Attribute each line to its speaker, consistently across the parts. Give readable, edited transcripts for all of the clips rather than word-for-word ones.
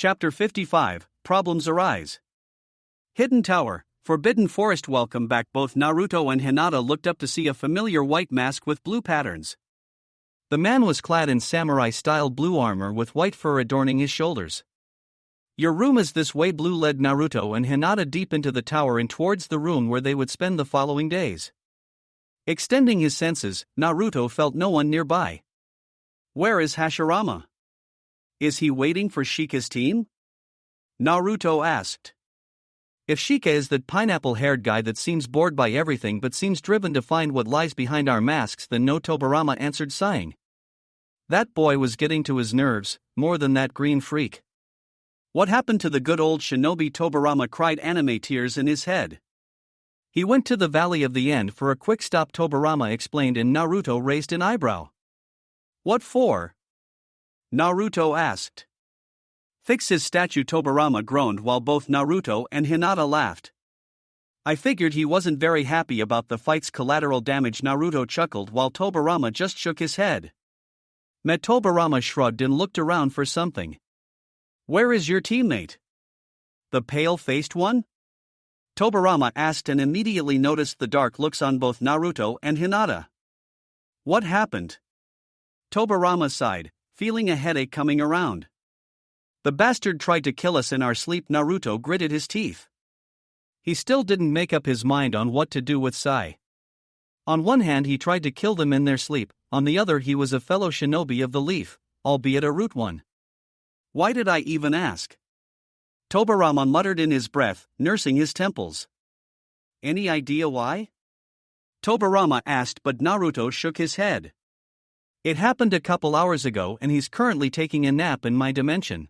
Speaker 1: Chapter 55, Problems Arise. Hidden Tower, Forbidden Forest. Welcome back. Both Naruto and Hinata looked up to see a familiar white mask with blue patterns. The man was clad in samurai-style blue armor with white fur adorning his shoulders. Your room is this way. Blue led Naruto and Hinata deep into the tower and towards the room where they would spend the following days. Extending his senses, Naruto felt no one nearby. Where is Hashirama? Is he waiting for Shika's team? Naruto asked. If Shika is that pineapple-haired guy that seems bored by everything but seems driven to find what lies behind our masks, then no. Tobirama answered, sighing. That boy was getting to his nerves, more than that green freak. What happened to the good old shinobi? Tobirama cried, anime tears in his head. He went to the Valley of the End for a quick stop, Tobirama explained, and Naruto raised an eyebrow. What for? Naruto asked. Fix his statue. Tobirama groaned while both Naruto and Hinata laughed. I figured he wasn't very happy about the fight's collateral damage. Naruto chuckled while Tobirama just shook his head. Tobirama shrugged and looked around for something. Where is your teammate? The pale-faced one? Tobirama asked and immediately noticed the dark looks on both Naruto and Hinata. What happened? Tobirama sighed, feeling a headache coming around. The bastard tried to kill us in our sleep. Naruto gritted his teeth. He still didn't make up his mind on what to do with Sai. On one hand he tried to kill them in their sleep, on the other he was a fellow shinobi of the leaf, albeit a root one. Why did I even ask? Tobirama muttered in his breath, nursing his temples. Any idea why? Tobirama asked, but Naruto shook his head. It happened a couple hours ago and he's currently taking a nap in my dimension.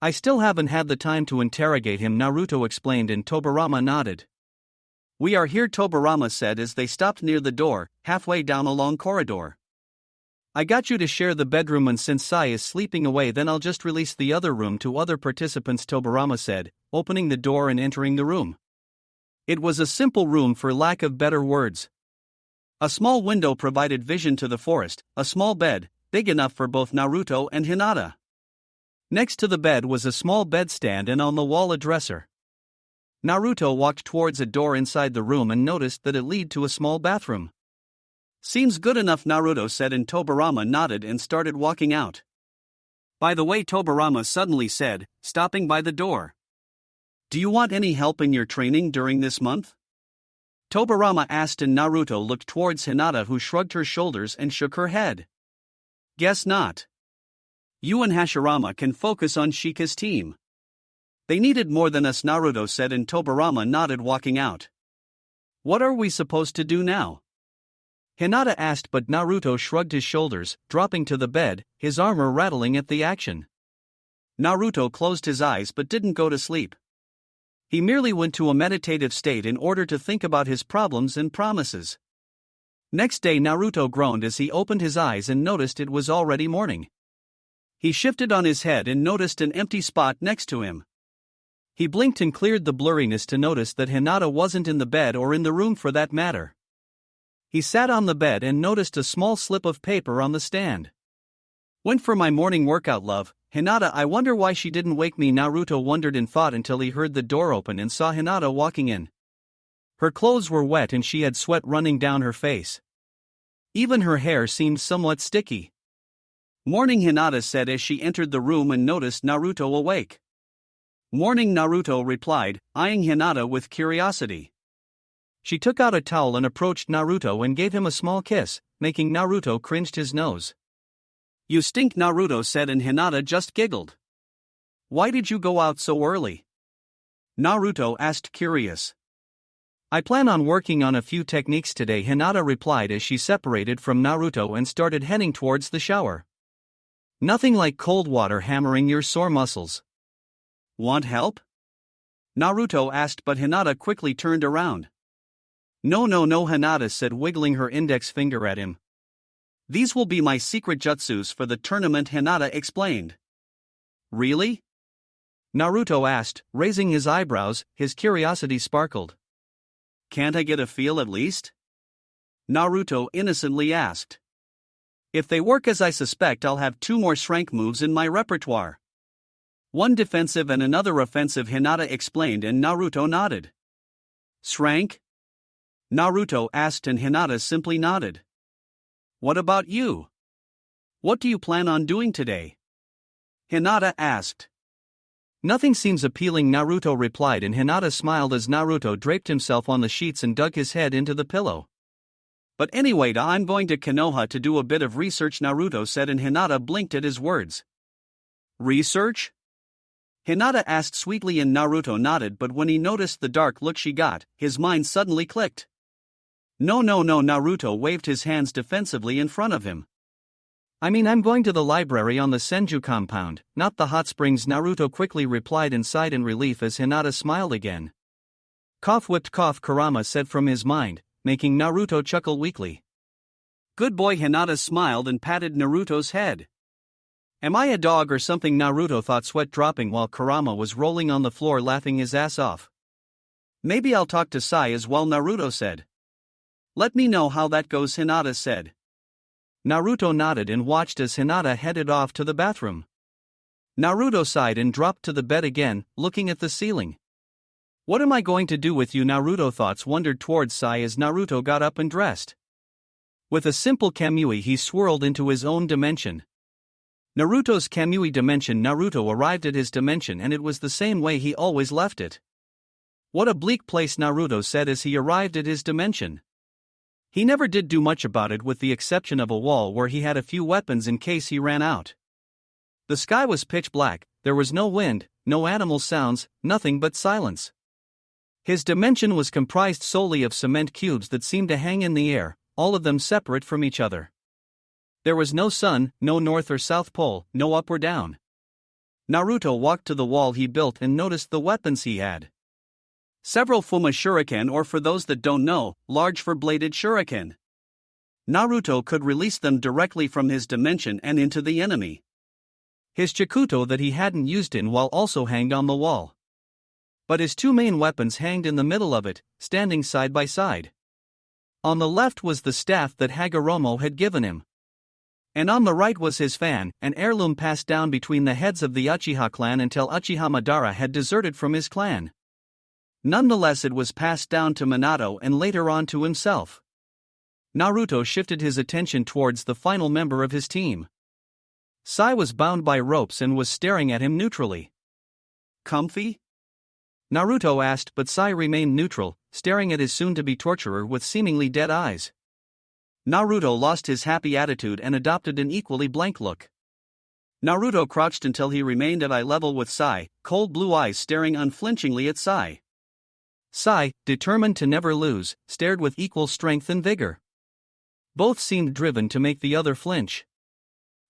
Speaker 1: I still haven't had the time to interrogate him, Naruto explained, and Tobirama nodded. We are here, Tobirama said as they stopped near the door, halfway down a long corridor. I got you to share the bedroom, and since Sai is sleeping away then I'll just release the other room to other participants, Tobirama said, opening the door and entering the room. It was a simple room for lack of better words. A small window provided vision to the forest, a small bed, big enough for both Naruto and Hinata. Next to the bed was a small bedstand and on the wall a dresser. Naruto walked towards a door inside the room and noticed that it led to a small bathroom. Seems good enough, Naruto said, and Tobirama nodded and started walking out. By the way, Tobirama suddenly said, stopping by the door. Do you want any help in your training during this month? Tobirama asked, and Naruto looked towards Hinata, who shrugged her shoulders and shook her head. Guess not. You and Hashirama can focus on Shika's team. They needed more than us, Naruto said, and Tobirama nodded, walking out. What are we supposed to do now? Hinata asked, but Naruto shrugged his shoulders, dropping to the bed, his armor rattling at the action. Naruto closed his eyes but didn't go to sleep. He merely went to a meditative state in order to think about his problems and promises. Next day Naruto groaned as he opened his eyes and noticed it was already morning. He shifted on his head and noticed an empty spot next to him. He blinked and cleared the blurriness to notice that Hinata wasn't in the bed or in the room for that matter. He sat on the bed and noticed a small slip of paper on the stand. Went for my morning workout, love. Hinata, I wonder why she didn't wake me. Naruto wondered and thought until he heard the door open and saw Hinata walking in. Her clothes were wet and she had sweat running down her face. Even her hair seemed somewhat sticky. Morning, Hinata said as she entered the room and noticed Naruto awake. Morning, Naruto replied, eyeing Hinata with curiosity. She took out a towel and approached Naruto and gave him a small kiss, making Naruto cringe his nose. You stink, Naruto said, and Hinata just giggled. Why did you go out so early? Naruto asked, curious. I plan on working on a few techniques today, Hinata replied as she separated from Naruto and started heading towards the shower. Nothing like cold water hammering your sore muscles. Want help? Naruto asked, but Hinata quickly turned around. No, Hinata said, wiggling her index finger at him. These will be my secret jutsus for the tournament, Hinata explained. Really? Naruto asked, raising his eyebrows, his curiosity sparkled. Can't I get a feel at least? Naruto innocently asked. If they work as I suspect, I'll have 2 more strength moves in my repertoire. One defensive and another offensive, Hinata explained, and Naruto nodded. Shrank? Naruto asked, and Hinata simply nodded. What about you? What do you plan on doing today? Hinata asked. Nothing seems appealing, Naruto replied, and Hinata smiled as Naruto draped himself on the sheets and dug his head into the pillow. But anyway, I'm going to Konoha to do a bit of research, Naruto said, and Hinata blinked at his words. Research? Hinata asked sweetly, and Naruto nodded, but when he noticed the dark look she got, his mind suddenly clicked. No, Naruto waved his hands defensively in front of him. I'm going to the library on the Senju compound, not the hot springs, Naruto quickly replied and sighed in relief as Hinata smiled again. Cough, whipped cough, Kurama said from his mind, making Naruto chuckle weakly. Good boy, Hinata smiled and patted Naruto's head. Am I a dog or something, Naruto thought, sweat dropping while Kurama was rolling on the floor laughing his ass off. Maybe I'll talk to Sai as well, Naruto said. Let me know how that goes, Hinata said. Naruto nodded and watched as Hinata headed off to the bathroom. Naruto sighed and dropped to the bed again, looking at the ceiling. What am I going to do with you? Naruto thoughts wandered towards Sai as Naruto got up and dressed. With a simple kamui he swirled into his own dimension. Naruto's kamui dimension. Naruto arrived at his dimension and it was the same way he always left it. What a bleak place, Naruto said as he arrived at his dimension. He never did do much about it with the exception of a wall where he had a few weapons in case he ran out. The sky was pitch black, there was no wind, no animal sounds, nothing but silence. His dimension was comprised solely of cement cubes that seemed to hang in the air, all of them separate from each other. There was no sun, no north or south pole, no up or down. Naruto walked to the wall he built and noticed the weapons he had. Several Fuma shuriken, or for those that don't know, large four-bladed shuriken. Naruto could release them directly from his dimension and into the enemy. His Chikuto that he hadn't used in while also hanged on the wall. But his two main weapons hanged in the middle of it, standing side by side. On the left was the staff that Hagoromo had given him. And on the right was his fan, an heirloom passed down between the heads of the Uchiha clan until Uchiha Madara had deserted from his clan. Nonetheless, it was passed down to Minato and later on to himself. Naruto shifted his attention towards the final member of his team. Sai was bound by ropes and was staring at him neutrally. Comfy? Naruto asked, but Sai remained neutral, staring at his soon-to-be torturer with seemingly dead eyes. Naruto lost his happy attitude and adopted an equally blank look. Naruto crouched until he remained at eye level with Sai, cold blue eyes staring unflinchingly at Sai. Sai, determined to never lose, stared with equal strength and vigor. Both seemed driven to make the other flinch.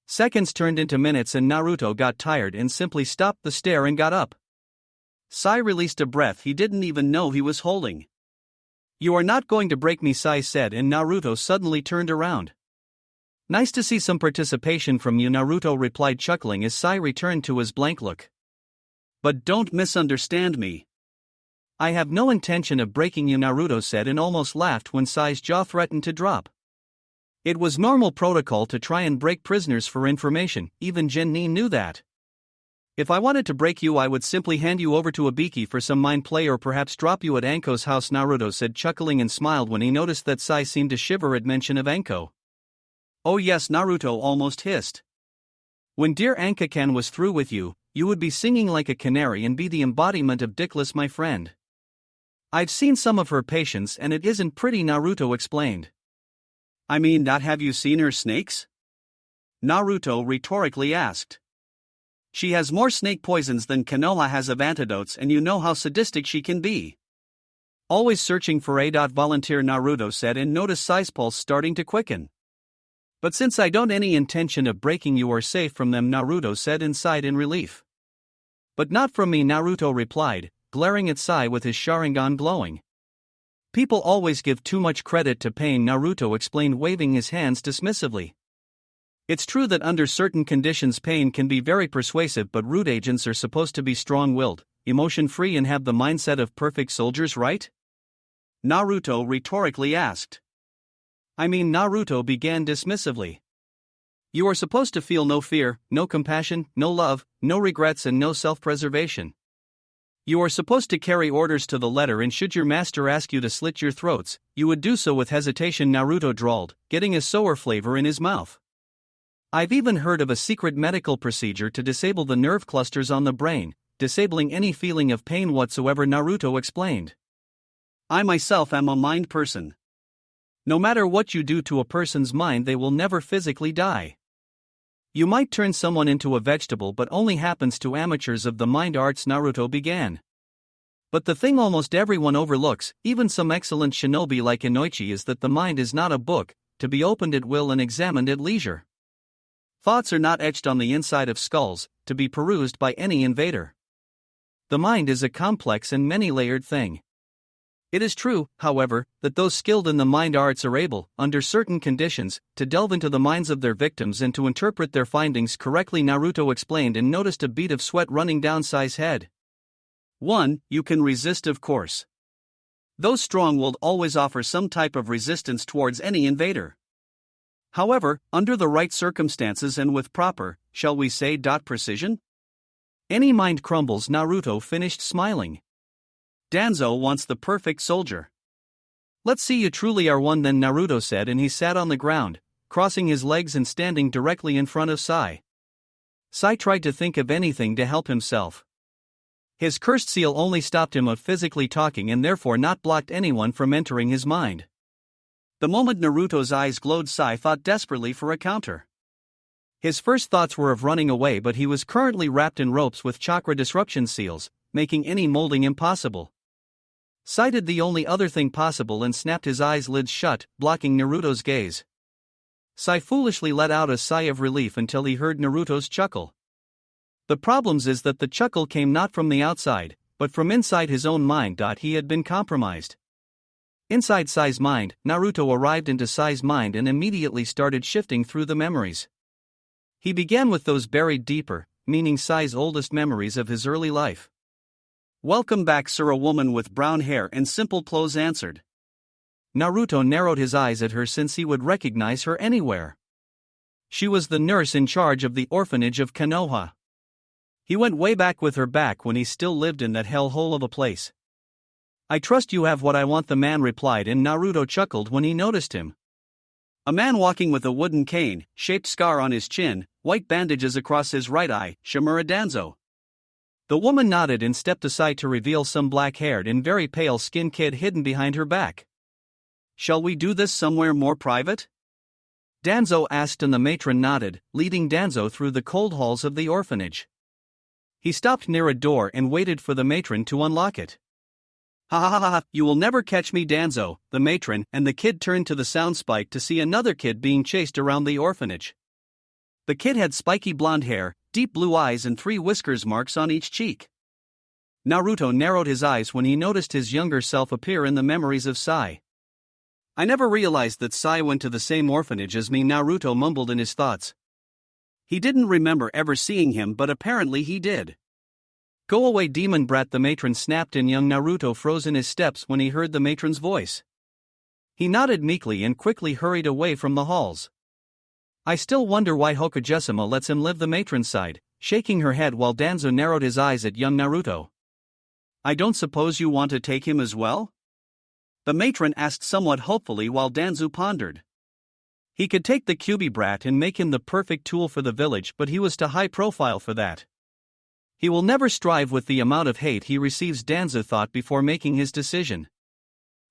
Speaker 1: Seconds turned into minutes and Naruto got tired and simply stopped the stare and got up. Sai released a breath he didn't even know he was holding. You are not going to break me, Sai said, and Naruto suddenly turned around. Nice to see some participation from you, Naruto replied, chuckling as Sai returned to his blank look. But don't misunderstand me. I have no intention of breaking you, Naruto said and almost laughed when Sai's jaw threatened to drop. It was normal protocol to try and break prisoners for information, even Genin knew that. If I wanted to break you, I would simply hand you over to Ibiki for some mind play or perhaps drop you at Anko's house, Naruto said, chuckling and smiled when he noticed that Sai seemed to shiver at mention of Anko. Oh yes, Naruto almost hissed. When dear Anka-kan was through with you, you would be singing like a canary and be the embodiment of dickless, my friend. I've seen some of her patients and it isn't pretty, Naruto explained. I mean, not have you seen her snakes? Naruto rhetorically asked. She has more snake poisons than Konoha has of antidotes, and you know how sadistic she can be. Always searching for a volunteer, Naruto said and noticed Sai's pulse starting to quicken. But since I don't any intention of breaking you or safe from them, Naruto said and sighed in relief. But not from me, Naruto replied, glaring at Sai with his Sharingan glowing. People always give too much credit to pain, Naruto explained, waving his hands dismissively. It's true that under certain conditions pain can be very persuasive, but root agents are supposed to be strong-willed, emotion-free and have the mindset of perfect soldiers, right? Naruto rhetorically asked. Naruto began dismissively. You are supposed to feel no fear, no compassion, no love, no regrets, and no self-preservation. You are supposed to carry orders to the letter, and should your master ask you to slit your throats, you would do so with hesitation, Naruto drawled, getting a sour flavor in his mouth. I've even heard of a secret medical procedure to disable the nerve clusters on the brain, disabling any feeling of pain whatsoever, Naruto explained. I myself am a mind person. No matter what you do to a person's mind, they will never physically die. You might turn someone into a vegetable, but only happens to amateurs of the mind arts, Naruto began. But the thing almost everyone overlooks, even some excellent shinobi like Inoichi, is that the mind is not a book, to be opened at will and examined at leisure. Thoughts are not etched on the inside of skulls, to be perused by any invader. The mind is a complex and many-layered thing. It is true, however, that those skilled in the mind arts are able, under certain conditions, to delve into the minds of their victims and to interpret their findings correctly, Naruto explained, and noticed a bead of sweat running down Sai's head. 1. You can resist, of course. Those strong-willed always offer some type of resistance towards any invader. However, under the right circumstances and with proper, shall we say, precision? Any mind crumbles, Naruto finished smiling. Danzo wants the perfect soldier. Let's see you truly are one then, Naruto said, and he sat on the ground, crossing his legs and standing directly in front of Sai. Sai tried to think of anything to help himself. His cursed seal only stopped him of physically talking and therefore not blocked anyone from entering his mind. The moment Naruto's eyes glowed, Sai fought desperately for a counter. His first thoughts were of running away, but he was currently wrapped in ropes with chakra disruption seals, making any molding impossible. Sai did the only other thing possible and snapped his eyelids shut, blocking Naruto's gaze. Sai foolishly let out a sigh of relief until he heard Naruto's chuckle. The problem is that the chuckle came not from the outside, but from inside his own mind. He had been compromised. Inside Sai's mind, Naruto arrived into Sai's mind and immediately started shifting through the memories. He began with those buried deeper, meaning Sai's oldest memories of his early life. Welcome back, sir, a woman with brown hair and simple clothes answered. Naruto narrowed his eyes at her since he would recognize her anywhere. She was the nurse in charge of the orphanage of Konoha. He went way back with her back when he still lived in that hellhole of a place. I trust you have what I want, the man replied, and Naruto chuckled when he noticed him. A man walking with a wooden cane-shaped scar on his chin, white bandages across his right eye, Shimura Danzo. The woman nodded and stepped aside to reveal some black-haired and very pale-skinned kid hidden behind her back. Shall we do this somewhere more private? Danzo asked, and the matron nodded, leading Danzo through the cold halls of the orphanage. He stopped near a door and waited for the matron to unlock it. Ha ha ha ha, you will never catch me, Danzo, the matron and the kid turned to the sound spike to see another kid being chased around the orphanage. The kid had spiky blonde hair, deep blue eyes and 3 whiskers marks on each cheek. Naruto narrowed his eyes when he noticed his younger self appear in the memories of Sai. I never realized that Sai went to the same orphanage as me, Naruto mumbled in his thoughts. He didn't remember ever seeing him, but apparently he did. Go away, demon brat, the matron snapped, and young Naruto froze in his steps when he heard the matron's voice. He nodded meekly and quickly hurried away from the halls. I still wonder why Hokage-sama lets him live, the matron sighed, shaking her head while Danzo narrowed his eyes at young Naruto. I don't suppose you want to take him as well? The matron asked somewhat hopefully while Danzo pondered. He could take the Kyuubi brat and make him the perfect tool for the village, but he was too high profile for that. He will never strive with the amount of hate he receives, Danzo thought before making his decision.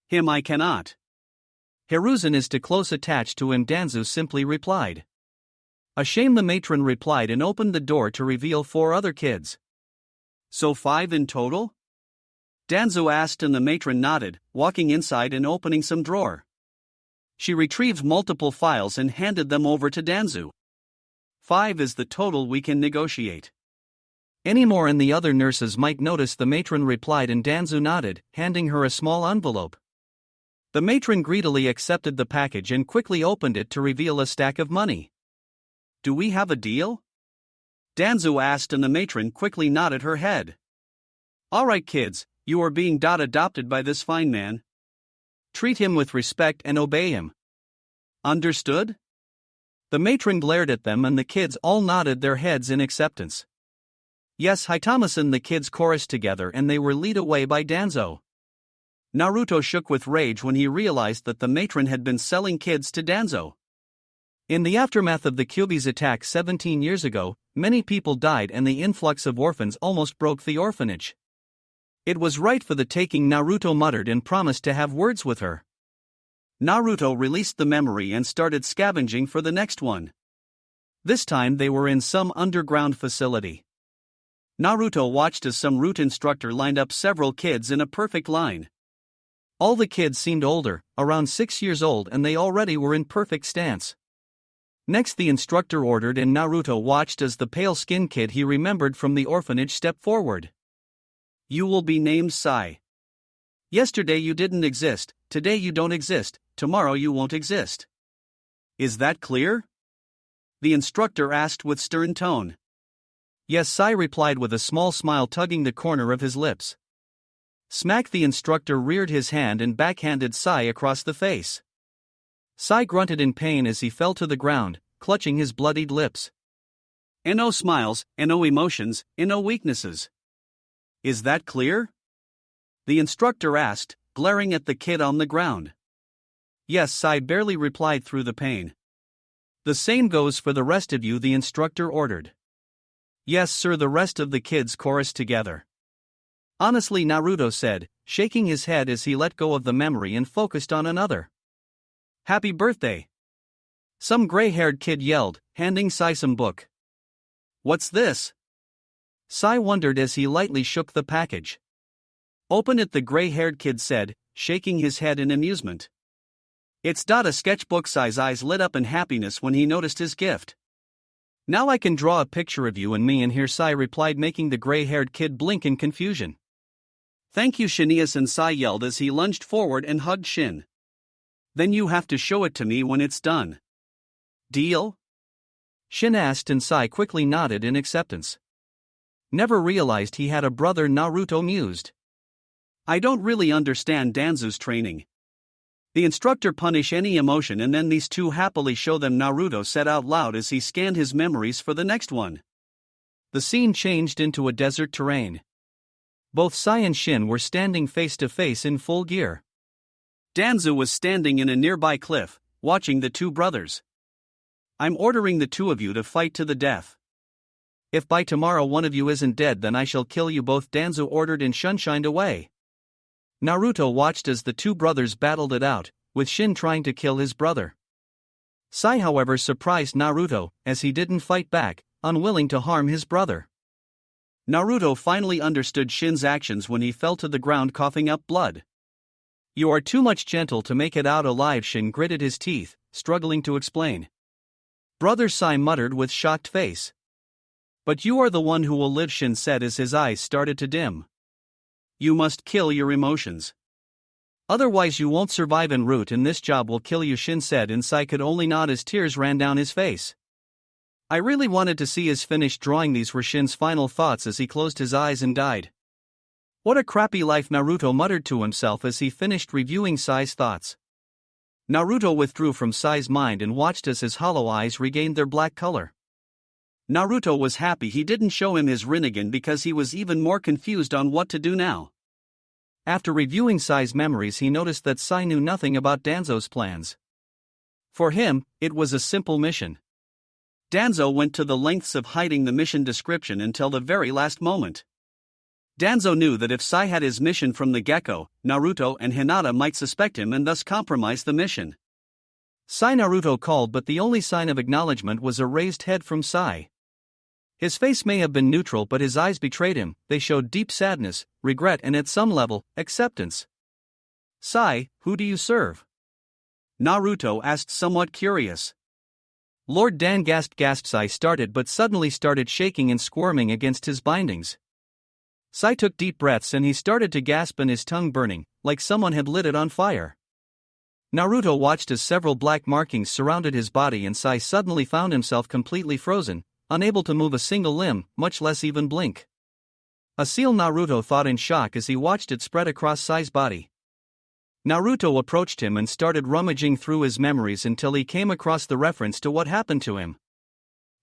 Speaker 1: Him I cannot. Hiruzen is too close attached to him, Danzo simply replied. A shame, the matron replied and opened the door to reveal 4 other kids. So 5 in total? Danzo asked, and the matron nodded, walking inside and opening some drawer. She retrieved multiple files and handed them over to Danzo. 5 is the total we can negotiate. Any more and the other nurses might notice, the matron replied, and Danzo nodded, handing her a small envelope. The matron greedily accepted the package and quickly opened it to reveal a stack of money. Do we have a deal? Danzo asked, and the matron quickly nodded her head. All right, kids, you are being adopted by this fine man. Treat him with respect and obey him. Understood? The matron glared at them and the kids all nodded their heads in acceptance. Yes, Hitama-san, the kids chorused together, and they were led away by Danzo. Naruto shook with rage when he realized that the matron had been selling kids to Danzo. In the aftermath of the Kyuubi's attack 17 years ago, many people died and the influx of orphans almost broke the orphanage. It was right for the taking, Naruto muttered and promised to have words with her. Naruto released the memory and started scavenging for the next one. This time they were in some underground facility. Naruto watched as some root instructor lined up several kids in a perfect line. All the kids seemed older, around 6 years old, and they already were in perfect stance. Next, the instructor ordered, and Naruto watched as the pale-skinned kid he remembered from the orphanage stepped forward. You will be named Sai. Yesterday you didn't exist, today you don't exist, tomorrow you won't exist. Is that clear? The instructor asked with stern tone. Yes, Sai replied with a small smile tugging the corner of his lips. Smack! The instructor reared his hand and backhanded Sai across the face. Sai grunted in pain as he fell to the ground, clutching his bloodied lips. No smiles, no emotions, no weaknesses. Is that clear? The instructor asked, glaring at the kid on the ground. Yes, Sai barely replied through the pain. The same goes for the rest of you, the instructor ordered. Yes, sir, the rest of the kids chorused together. Honestly, Naruto said, shaking his head as he let go of the memory and focused on another. Happy birthday! Some gray-haired kid yelled, handing Sai some book. What's this? Sai wondered as he lightly shook the package. Open it, the gray-haired kid said, shaking his head in amusement. It's a sketchbook. Sai's eyes lit up in happiness when he noticed his gift. Now I can draw a picture of you and me in here, Sai replied, making the gray-haired kid blink in confusion. Thank you, Shinya-san, Sai yelled as he lunged forward and hugged Shin. Then you have to show it to me when it's done. Deal? Shin asked, and Sai quickly nodded in acceptance. Never realized he had a brother, Naruto mused. I don't really understand Danzo's training. The instructor punish any emotion and then these two happily show them, Naruto said out loud as he scanned his memories for the next one. The scene changed into a desert terrain. Both Sai and Shin were standing face to face in full gear. Danzo was standing in a nearby cliff, watching the two brothers. I'm ordering the two of you to fight to the death. If by tomorrow one of you isn't dead, then I shall kill you both, Danzo ordered and shined away. Naruto watched as the two brothers battled it out, with Shin trying to kill his brother. Sai, however, surprised Naruto, as he didn't fight back, unwilling to harm his brother. Naruto finally understood Shin's actions when he fell to the ground coughing up blood. You are too much gentle to make it out alive, Shin gritted his teeth, struggling to explain. Brother, Sai muttered with shocked face. But you are the one who will live, Shin said as his eyes started to dim. You must kill your emotions. Otherwise you won't survive en route, and this job will kill you, Shin said, and Sai could only nod as tears ran down his face. I really wanted to see his finished drawing. These were Shin's final thoughts as he closed his eyes and died. What a crappy life, Naruto muttered to himself as he finished reviewing Sai's thoughts. Naruto withdrew from Sai's mind and watched as his hollow eyes regained their black color. Naruto was happy he didn't show him his Rinnegan because he was even more confused on what to do now. After reviewing Sai's memories, he noticed that Sai knew nothing about Danzo's plans. For him, it was a simple mission. Danzo went to the lengths of hiding the mission description until the very last moment. Danzo knew that if Sai had his mission from the get-go, Naruto and Hinata might suspect him and thus compromise the mission. Sai, Naruto called, but the only sign of acknowledgement was a raised head from Sai. His face may have been neutral, but his eyes betrayed him. They showed deep sadness, regret, and at some level, acceptance. Sai, who do you serve? Naruto asked, somewhat curious. Lord Dan, gasped. Sai started but suddenly started shaking and squirming against his bindings. Sai took deep breaths and he started to gasp and his tongue burning, like someone had lit it on fire. Naruto watched as several black markings surrounded his body and Sai suddenly found himself completely frozen, unable to move a single limb, much less even blink. A seal, Naruto thought in shock as he watched it spread across Sai's body. Naruto approached him and started rummaging through his memories until he came across the reference to what happened to him.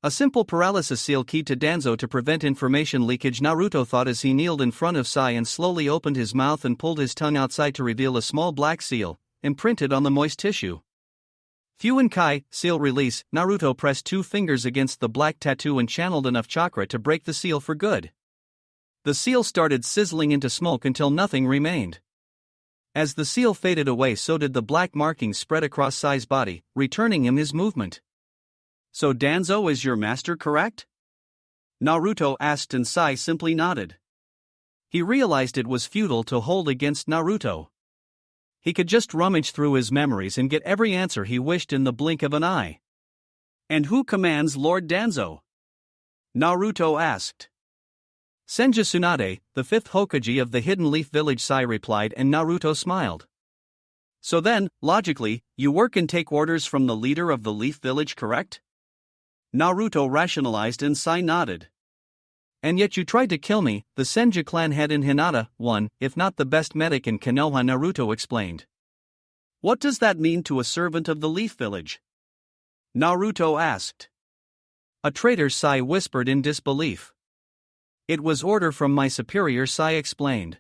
Speaker 1: A simple paralysis seal keyed to Danzo to prevent information leakage, Naruto thought as he kneeled in front of Sai and slowly opened his mouth and pulled his tongue outside to reveal a small black seal, imprinted on the moist tissue. Fuin Kai, seal release. Naruto pressed 2 fingers against the black tattoo and channeled enough chakra to break the seal for good. The seal started sizzling into smoke until nothing remained. As the seal faded away, so did the black markings spread across Sai's body, returning him his movement. So Danzo is your master, correct? Naruto asked and Sai simply nodded. He realized it was futile to hold against Naruto. He could just rummage through his memories and get every answer he wished in the blink of an eye. And who commands Lord Danzo? Naruto asked. Senju Tsunade, the 5th Hokage of the Hidden Leaf Village, Sai replied, and Naruto smiled. So then, logically, you work and take orders from the leader of the Leaf Village, correct? Naruto rationalized and Sai nodded. And yet you tried to kill me, the Senju clan head in Hinata, one, if not the best medic in Konoha, Naruto explained. What does that mean to a servant of the Leaf Village? Naruto asked. A traitor, Sai whispered in disbelief. It was order from my superior, Sai explained.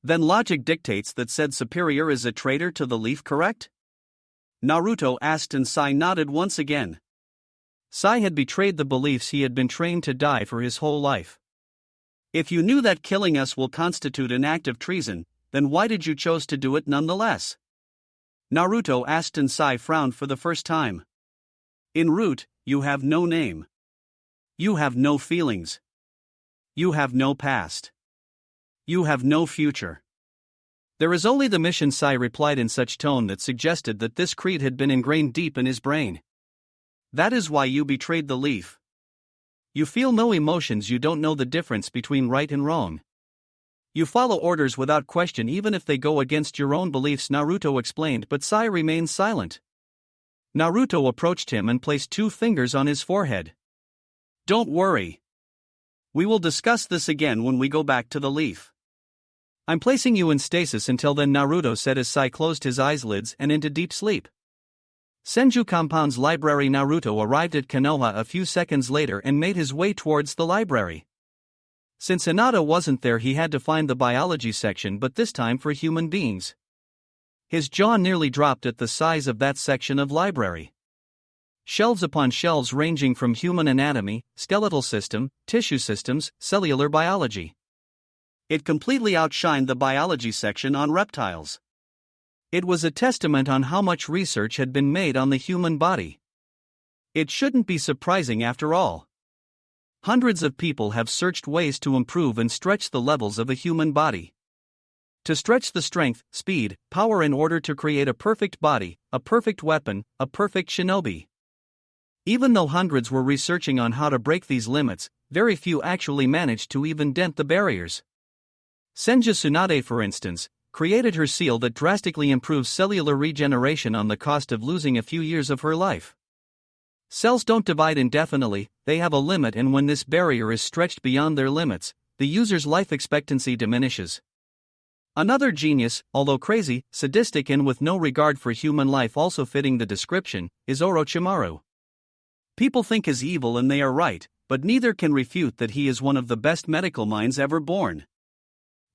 Speaker 1: Then logic dictates that said superior is a traitor to the Leaf, correct? Naruto asked and Sai nodded once again. Sai had betrayed the beliefs he had been trained to die for his whole life. If you knew that killing us will constitute an act of treason, then why did you choose to do it nonetheless? Naruto asked and Sai frowned for the first time. In root, you have no name. You have no feelings. You have no past. You have no future. There is only the mission, Sai replied in such tone that suggested that this creed had been ingrained deep in his brain. That is why you betrayed the Leaf. You feel no emotions, you don't know the difference between right and wrong. You follow orders without question even if they go against your own beliefs, Naruto explained, but Sai remained silent. Naruto approached him and placed 2 fingers on his forehead. Don't worry. We will discuss this again when we go back to the Leaf. I'm placing you in stasis until then, Naruto said as Sai closed his eyelids and into deep sleep. Senju Compound's library. Naruto arrived at Konoha a few seconds later and made his way towards the library. Since Hinata wasn't there, he had to find the biology section, but this time for human beings. His jaw nearly dropped at the size of that section of library. Shelves upon shelves ranging from human anatomy, skeletal system, tissue systems, cellular biology. It completely outshined the biology section on reptiles. It was a testament on how much research had been made on the human body. It shouldn't be surprising after all. Hundreds of people have searched ways to improve and stretch the levels of a human body. To stretch the strength, speed, power in order to create a perfect body, a perfect weapon, a perfect shinobi. Even though hundreds were researching on how to break these limits, very few actually managed to even dent the barriers. Senju Tsunade, for instance, created her seal that drastically improves cellular regeneration on the cost of losing a few years of her life. Cells don't divide indefinitely, they have a limit, and when this barrier is stretched beyond their limits, the user's life expectancy diminishes. Another genius, although crazy, sadistic and with no regard for human life, also fitting the description, is Orochimaru. People think he's evil and they are right, but neither can refute that he is one of the best medical minds ever born.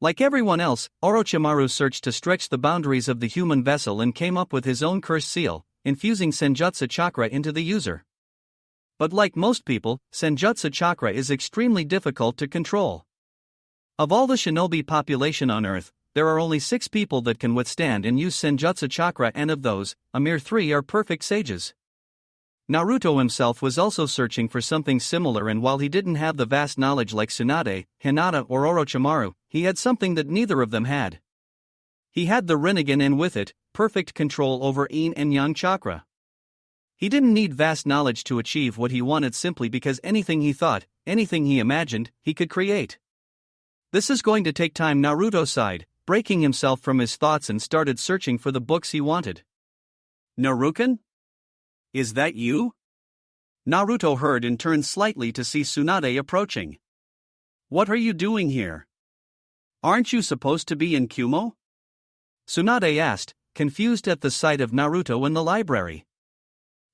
Speaker 1: Like everyone else, Orochimaru searched to stretch the boundaries of the human vessel and came up with his own cursed seal, infusing Senjutsu chakra into the user. But like most people, Senjutsu chakra is extremely difficult to control. Of all the shinobi population on Earth, there are only 6 people that can withstand and use Senjutsu chakra, and of those, a mere 3 are perfect sages. Naruto himself was also searching for something similar, and while he didn't have the vast knowledge like Tsunade, Hinata or Orochimaru, he had something that neither of them had. He had the Rinnegan, and with it, perfect control over Yin and Yang chakra. He didn't need vast knowledge to achieve what he wanted, simply because anything he thought, anything he imagined, he could create. This is going to take time, Naruto sighed, breaking himself from his thoughts, and started searching for the books he wanted. Naruken? Is that you? Naruto heard and turned slightly to see Tsunade approaching. What are you doing here? Aren't you supposed to be in Kumo? Tsunade asked, confused at the sight of Naruto in the library.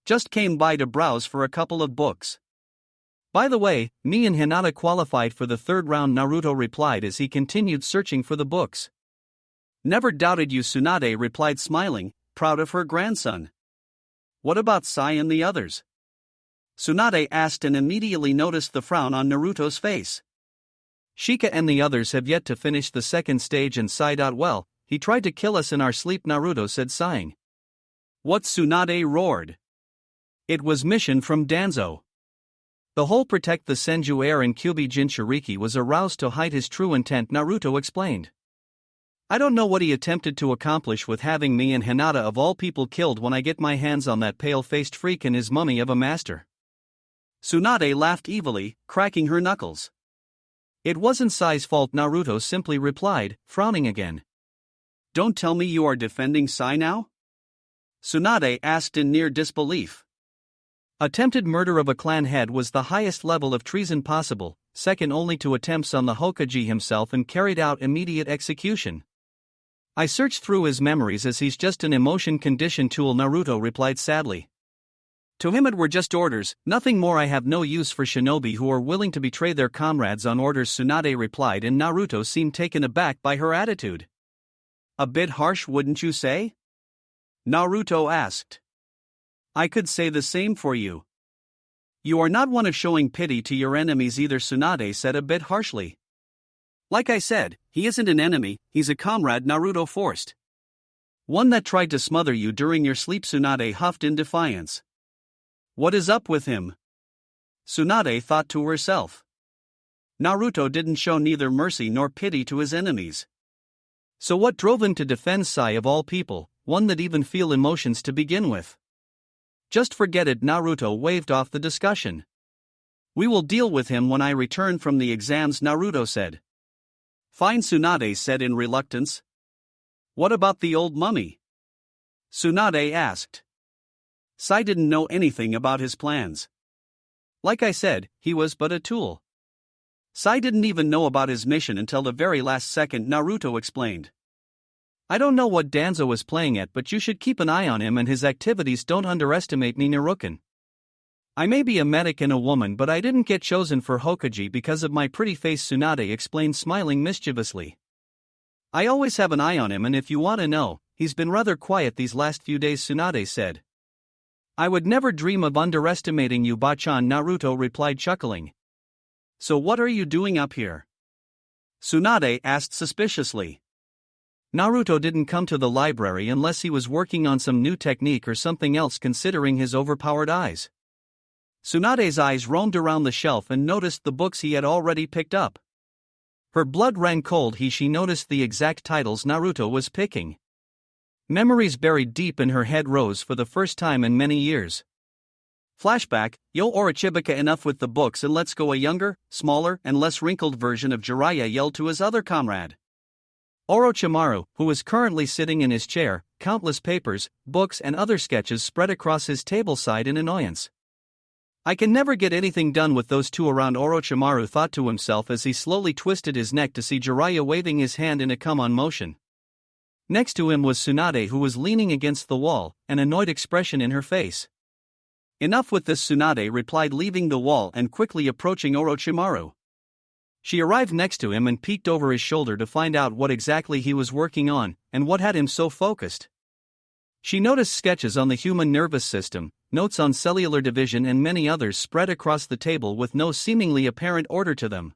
Speaker 1: Just came by to browse for a couple of books. By the way, me and Hinata qualified for the third round, Naruto replied as he continued searching for the books. Never doubted you, Tsunade replied smiling, proud of her grandson. What about Sai and the others? Tsunade asked and immediately noticed the frown on Naruto's face. Shika and the others have yet to finish the second stage and Sai. Well, he tried to kill us in our sleep, Naruto said sighing. What? Tsunade roared. It was mission from Danzo. The whole protect the Senju heir and Kyuubi Jinchuriki was aroused to hide his true intent, Naruto explained. I don't know what he attempted to accomplish with having me and Hinata of all people killed when I get my hands on that pale-faced freak and his mummy of a master. Tsunade laughed evilly, cracking her knuckles. It wasn't Sai's fault, Naruto simply replied, frowning again. Don't tell me you are defending Sai now? Tsunade asked in near disbelief. Attempted murder of a clan head was the highest level of treason possible, second only to attempts on the Hokage himself and carried out immediate execution. I searched through his memories as he's just an emotion condition tool, Naruto replied sadly. To him it were just orders, nothing more. I have no use for shinobi who are willing to betray their comrades on orders, Tsunade replied, and Naruto seemed taken aback by her attitude. A bit harsh, wouldn't you say? Naruto asked. I could say the same for you. You are not one of showing pity to your enemies either, Tsunade said a bit harshly. Like I said, he isn't an enemy, he's a comrade, Naruto forced. One that tried to smother you during your sleep, Tsunade huffed in defiance. What is up with him? Tsunade thought to herself. Naruto didn't show neither mercy nor pity to his enemies. So what drove him to defend Sai of all people, one that even feel emotions to begin with? Just forget it, Naruto waved off the discussion. We will deal with him when I return from the exams, Naruto said. Fine, Tsunade said in reluctance. What about the old mummy? Tsunade asked. Sai didn't know anything about his plans. Like I said, he was but a tool. Sai didn't even know about his mission until the very last second, Naruto explained. I don't know what Danzo is playing at, but you should keep an eye on him and his activities. Don't underestimate me, Naruken. I may be a medic and a woman, but I didn't get chosen for Hokage because of my pretty face, Tsunade explained, smiling mischievously. I always have an eye on him, and if you want to know, he's been rather quiet these last few days, Tsunade said. I would never dream of underestimating you, Bachan, Naruto replied, chuckling. So what are you doing up here? Tsunade asked suspiciously. Naruto didn't come to the library unless he was working on some new technique or something else, considering his overpowered eyes. Tsunade's eyes roamed around the shelf and noticed the books he had already picked up. Her blood ran cold as she noticed the exact titles Naruto was picking. Memories buried deep in her head rose for the first time in many years. Flashback, Yo Orochimaru, enough with the books and let's go. A younger, smaller, and less wrinkled version of Jiraiya yelled to his other comrade. Orochimaru, who was currently sitting in his chair, countless papers, books and other sketches spread across his tableside in annoyance. I can never get anything done with those two around, Orochimaru thought to himself as he slowly twisted his neck to see Jiraiya waving his hand in a come-on motion. Next to him was Tsunade, who was leaning against the wall, an annoyed expression in her face. Enough with this, Tsunade replied, leaving the wall and quickly approaching Orochimaru. She arrived next to him and peeked over his shoulder to find out what exactly he was working on, and what had him so focused. She noticed sketches on the human nervous system, notes on cellular division and many others spread across the table with no seemingly apparent order to them.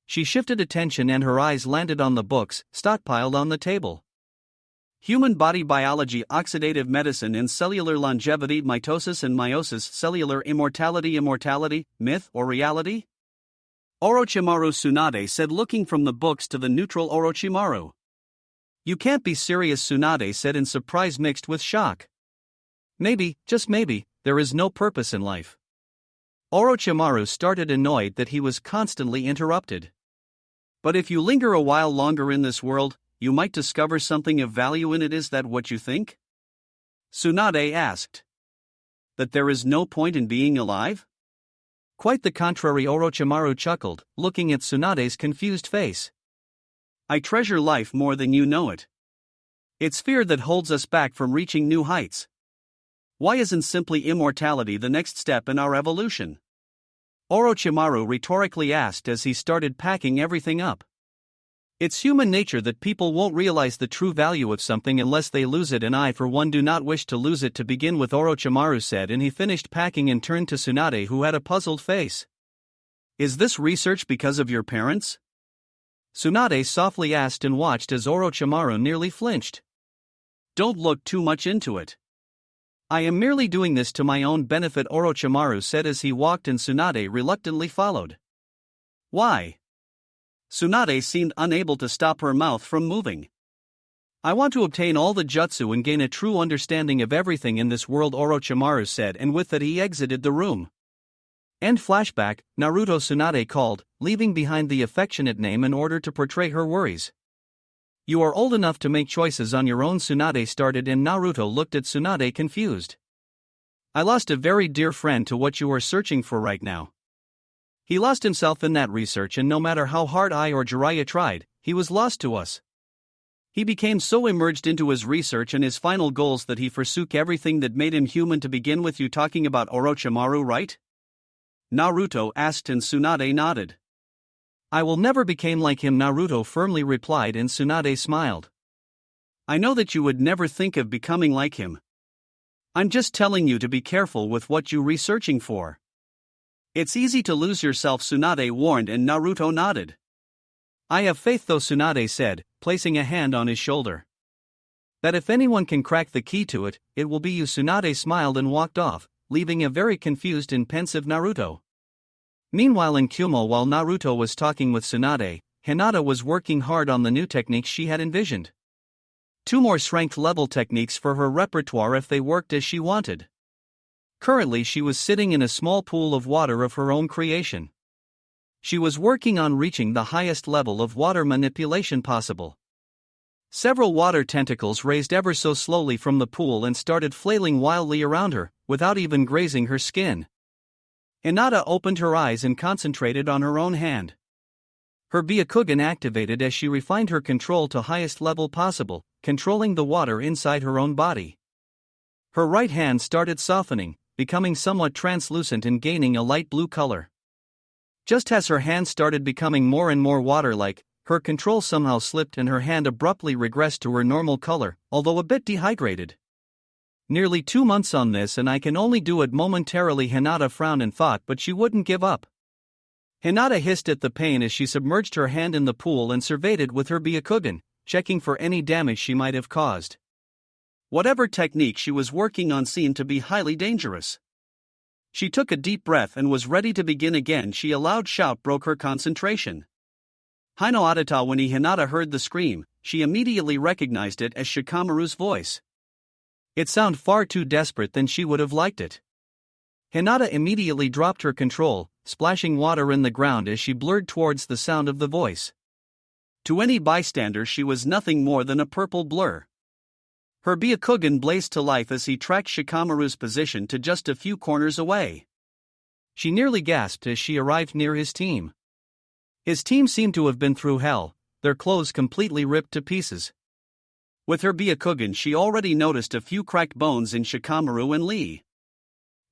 Speaker 1: She shifted attention and her eyes landed on the books, stockpiled on the table. Human body biology, oxidative medicine and cellular longevity, mitosis and meiosis, cellular immortality, myth or reality? Orochimaru, Tsunade said, looking from the books to the neutral Orochimaru. You can't be serious, Tsunade said in surprise mixed with shock. Maybe, just maybe, there is no purpose in life. Orochimaru started, annoyed that he was constantly interrupted. But if you linger a while longer in this world, you might discover something of value in it. Is that what you think? Tsunade asked. That there is no point in being alive? Quite the contrary, Orochimaru chuckled, looking at Tsunade's confused face. I treasure life more than you know it. It's fear that holds us back from reaching new heights. Why isn't simply immortality the next step in our evolution? Orochimaru rhetorically asked as he started packing everything up. It's human nature that people won't realize the true value of something unless they lose it, and I for one do not wish to lose it to begin with, Orochimaru said, and he finished packing and turned to Tsunade, who had a puzzled face. Is this research because of your parents? Tsunade softly asked and watched as Orochimaru nearly flinched. Don't look too much into it. I am merely doing this to my own benefit, Orochimaru said as he walked and Tsunade reluctantly followed. Why? Tsunade seemed unable to stop her mouth from moving. I want to obtain all the jutsu and gain a true understanding of everything in this world, Orochimaru said, and with that he exited the room. End flashback. Naruto. Tsunade called, leaving behind the affectionate name in order to portray her worries. You are old enough to make choices on your own, Tsunade started, and Naruto looked at Tsunade confused. I lost a very dear friend to what you are searching for right now. He lost himself in that research, and no matter how hard I or Jiraiya tried, he was lost to us. He became so immersed into his research and his final goals that he forsook everything that made him human to begin with. You talking about Orochimaru, right? Naruto asked, and Tsunade nodded. I will never become like him, Naruto firmly replied, and Tsunade smiled. I know that you would never think of becoming like him. I'm just telling you to be careful with what you're researching for. It's easy to lose yourself, Tsunade warned, and Naruto nodded. I have faith though, Tsunade said, placing a hand on his shoulder. That if anyone can crack the key to it, it will be you. Tsunade smiled and walked off, leaving a very confused and pensive Naruto. Meanwhile in Kumo, while Naruto was talking with Tsunade, Hinata was working hard on the new techniques she had envisioned. 2 more strength level techniques for her repertoire if they worked as she wanted. Currently she was sitting in a small pool of water of her own creation. She was working on reaching the highest level of water manipulation possible. Several water tentacles raised ever so slowly from the pool and started flailing wildly around her, without even grazing her skin. Hinata opened her eyes and concentrated on her own hand. Her Byakugan activated as she refined her control to highest level possible, controlling the water inside her own body. Her right hand started softening, becoming somewhat translucent and gaining a light blue color. Just as her hand started becoming more and more water-like, her control somehow slipped and her hand abruptly regressed to her normal color, although a bit dehydrated. Nearly 2 months on this and I can only do it momentarily, Hinata frowned and thought, but she wouldn't give up. Hinata hissed at the pain as she submerged her hand in the pool and surveyed it with her Byakugan, checking for any damage she might have caused. Whatever technique she was working on seemed to be highly dangerous. She took a deep breath and was ready to begin again. A loud shout broke her concentration. Hino Atata. When Hinata heard the scream, she immediately recognized it as Shikamaru's voice. It sounded far too desperate than she would have liked it. Hinata immediately dropped her control, splashing water in the ground as she blurred towards the sound of the voice. To any bystander she was nothing more than a purple blur. Her Byakugan blazed to life as he tracked Shikamaru's position to just a few corners away. She nearly gasped as she arrived near his team. His team seemed to have been through hell, their clothes completely ripped to pieces. With her Byakugan she already noticed a few cracked bones in Shikamaru and Lee.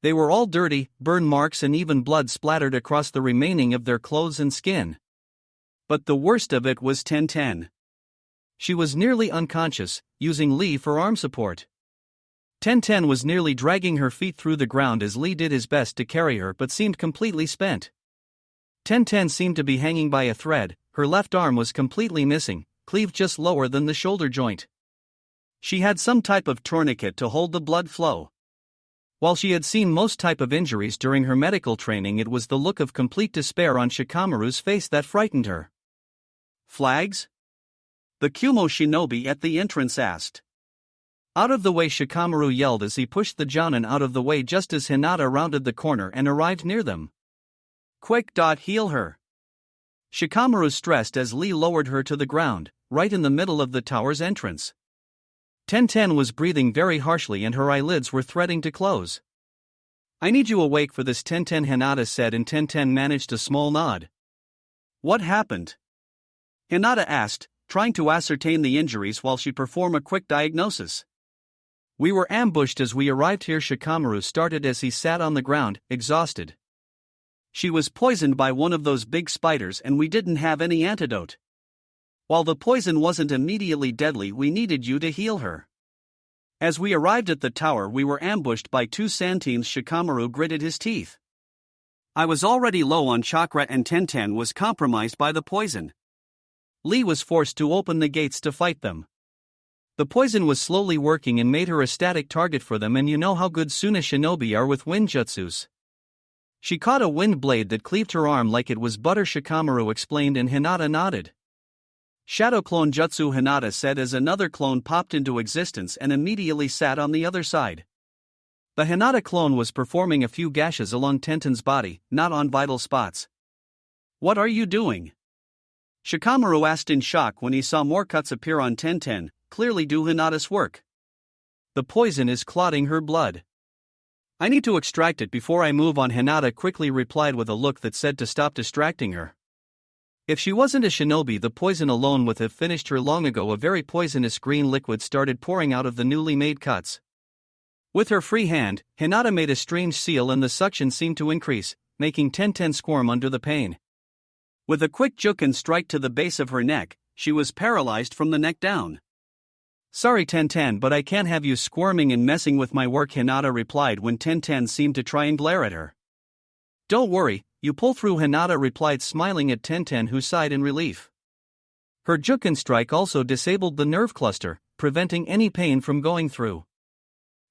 Speaker 1: They were all dirty, burn marks and even blood splattered across the remaining of their clothes and skin. But the worst of it was Tenten. She was nearly unconscious, using Lee for arm support. Tenten was nearly dragging her feet through the ground as Lee did his best to carry her but seemed completely spent. Tenten seemed to be hanging by a thread, her left arm was completely missing, cleaved just lower than the shoulder joint. She had some type of tourniquet to hold the blood flow. While she had seen most type of injuries during her medical training, it was the look of complete despair on Shikamaru's face that frightened her. Flags? The Kumo shinobi at the entrance asked. Out of the way, Shikamaru yelled as he pushed the Jonin out of the way just as Hinata rounded the corner and arrived near them. Quick! Heal her! Shikamaru stressed as Lee lowered her to the ground, right in the middle of the tower's entrance. Tenten was breathing very harshly and her eyelids were threatening to close. I need you awake for this, Tenten, Hinata said, and Tenten managed a small nod. What happened? Hinata asked, trying to ascertain the injuries while she performed a quick diagnosis. We were ambushed as we arrived here. Shikamaru started as he sat on the ground, exhausted. She was poisoned by one of those big spiders and we didn't have any antidote. While the poison wasn't immediately deadly, we needed you to heal her. As we arrived at the tower, we were ambushed by 2 Santeens. Shikamaru gritted his teeth. I was already low on chakra and Tenten was compromised by the poison. Lee was forced to open the gates to fight them. The poison was slowly working and made her a static target for them, and you know how good Suna shinobi are with wind jutsus. She caught a wind blade that cleaved her arm like it was butter, Shikamaru explained, and Hinata nodded. Shadow clone jutsu, Hinata said as another clone popped into existence and immediately sat on the other side. The Hinata clone was performing a few gashes along Tenten's body, not on vital spots. What are you doing? Shikamaru asked in shock when he saw more cuts appear on Tenten, clearly due Hinata's work. The poison is clotting her blood. I need to extract it before I move on, Hinata quickly replied with a look that said to stop distracting her. If she wasn't a shinobi, the poison alone would have finished her long ago. A very poisonous green liquid started pouring out of the newly made cuts. With her free hand, Hinata made a strange seal and the suction seemed to increase, making Tenten squirm under the pain. With a quick juke and strike to the base of her neck, she was paralyzed from the neck down. Sorry Tenten, but I can't have you squirming and messing with my work, Hinata replied when Tenten seemed to try and glare at her. Don't worry, you pull through, Hinata replied, smiling at Tenten, who sighed in relief. Her juke and strike also disabled the nerve cluster, preventing any pain from going through.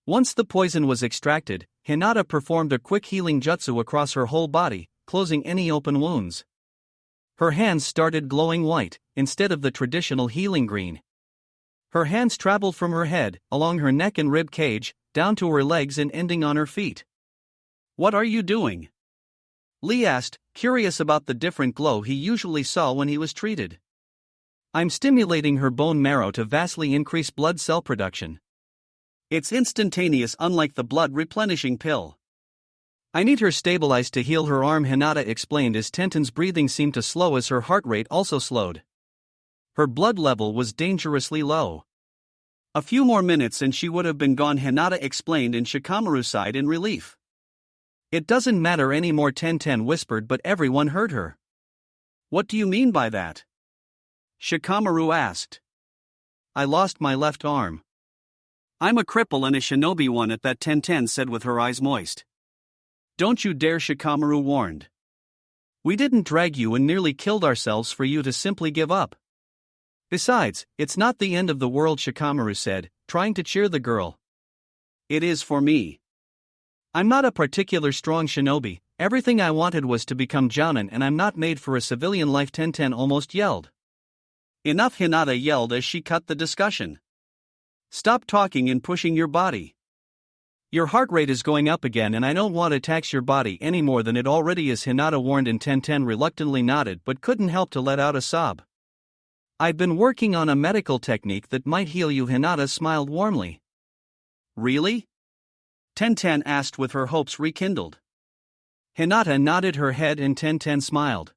Speaker 1: Once the poison was extracted, Hinata performed a quick healing jutsu across her whole body, closing any open wounds. Her hands started glowing white, instead of the traditional healing green. Her hands traveled from her head, along her neck and rib cage, down to her legs and ending on her feet. What are you doing? Lee asked, curious about the different glow he usually saw when he was treated. I'm stimulating her bone marrow to vastly increase blood cell production. It's instantaneous, unlike the blood replenishing pill. I need her stabilized to heal her arm, Hinata explained as Tenten's breathing seemed to slow as her heart rate also slowed. Her blood level was dangerously low. A few more minutes and she would have been gone, Hinata explained, and Shikamaru sighed in relief. It doesn't matter anymore, Tenten whispered, but everyone heard her. What do you mean by that? Shikamaru asked. I lost my left arm. I'm a cripple and a shinobi one at that, Tenten said with her eyes moist. Don't you dare, Shikamaru warned. We didn't drag you and nearly killed ourselves for you to simply give up. Besides, it's not the end of the world, Shikamaru said, trying to cheer the girl. It is for me. I'm not a particular strong shinobi, everything I wanted was to become jounin and I'm not made for a civilian life, Tenten almost yelled. Enough, Hinata yelled as she cut the discussion. Stop talking and pushing your body. Your heart rate is going up again and I don't want to tax your body any more than it already is, Hinata warned, and Tenten reluctantly nodded but couldn't help to let out a sob. I've been working on a medical technique that might heal you, Hinata smiled warmly. Really? Tenten asked with her hopes rekindled. Hinata nodded her head and Tenten smiled.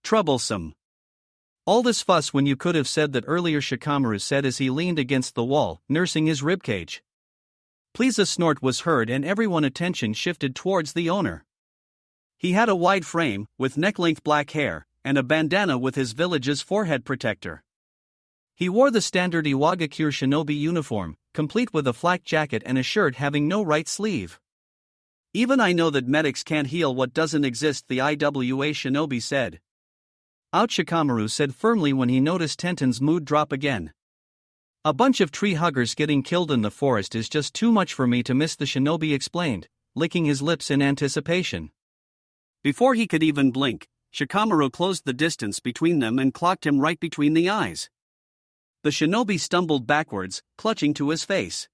Speaker 1: Troublesome. All this fuss when you could have said that earlier, Shikamaru said as he leaned against the wall, nursing his ribcage. Please, a snort was heard and everyone's attention shifted towards the owner. He had a wide frame, with neck-length black hair, and a bandana with his village's forehead protector. He wore the standard Iwagakure shinobi uniform, complete with a flak jacket and a shirt having no right sleeve. Even I know that medics can't heal what doesn't exist, the IWA shinobi said. Ouch, Shikamaru said firmly when he noticed Tenten's mood drop again. A bunch of tree huggers getting killed in the forest is just too much for me to miss, the shinobi explained, licking his lips in anticipation. Before he could even blink, Shikamaru closed the distance between them and clocked him right between the eyes. The shinobi stumbled backwards, clutching to his face.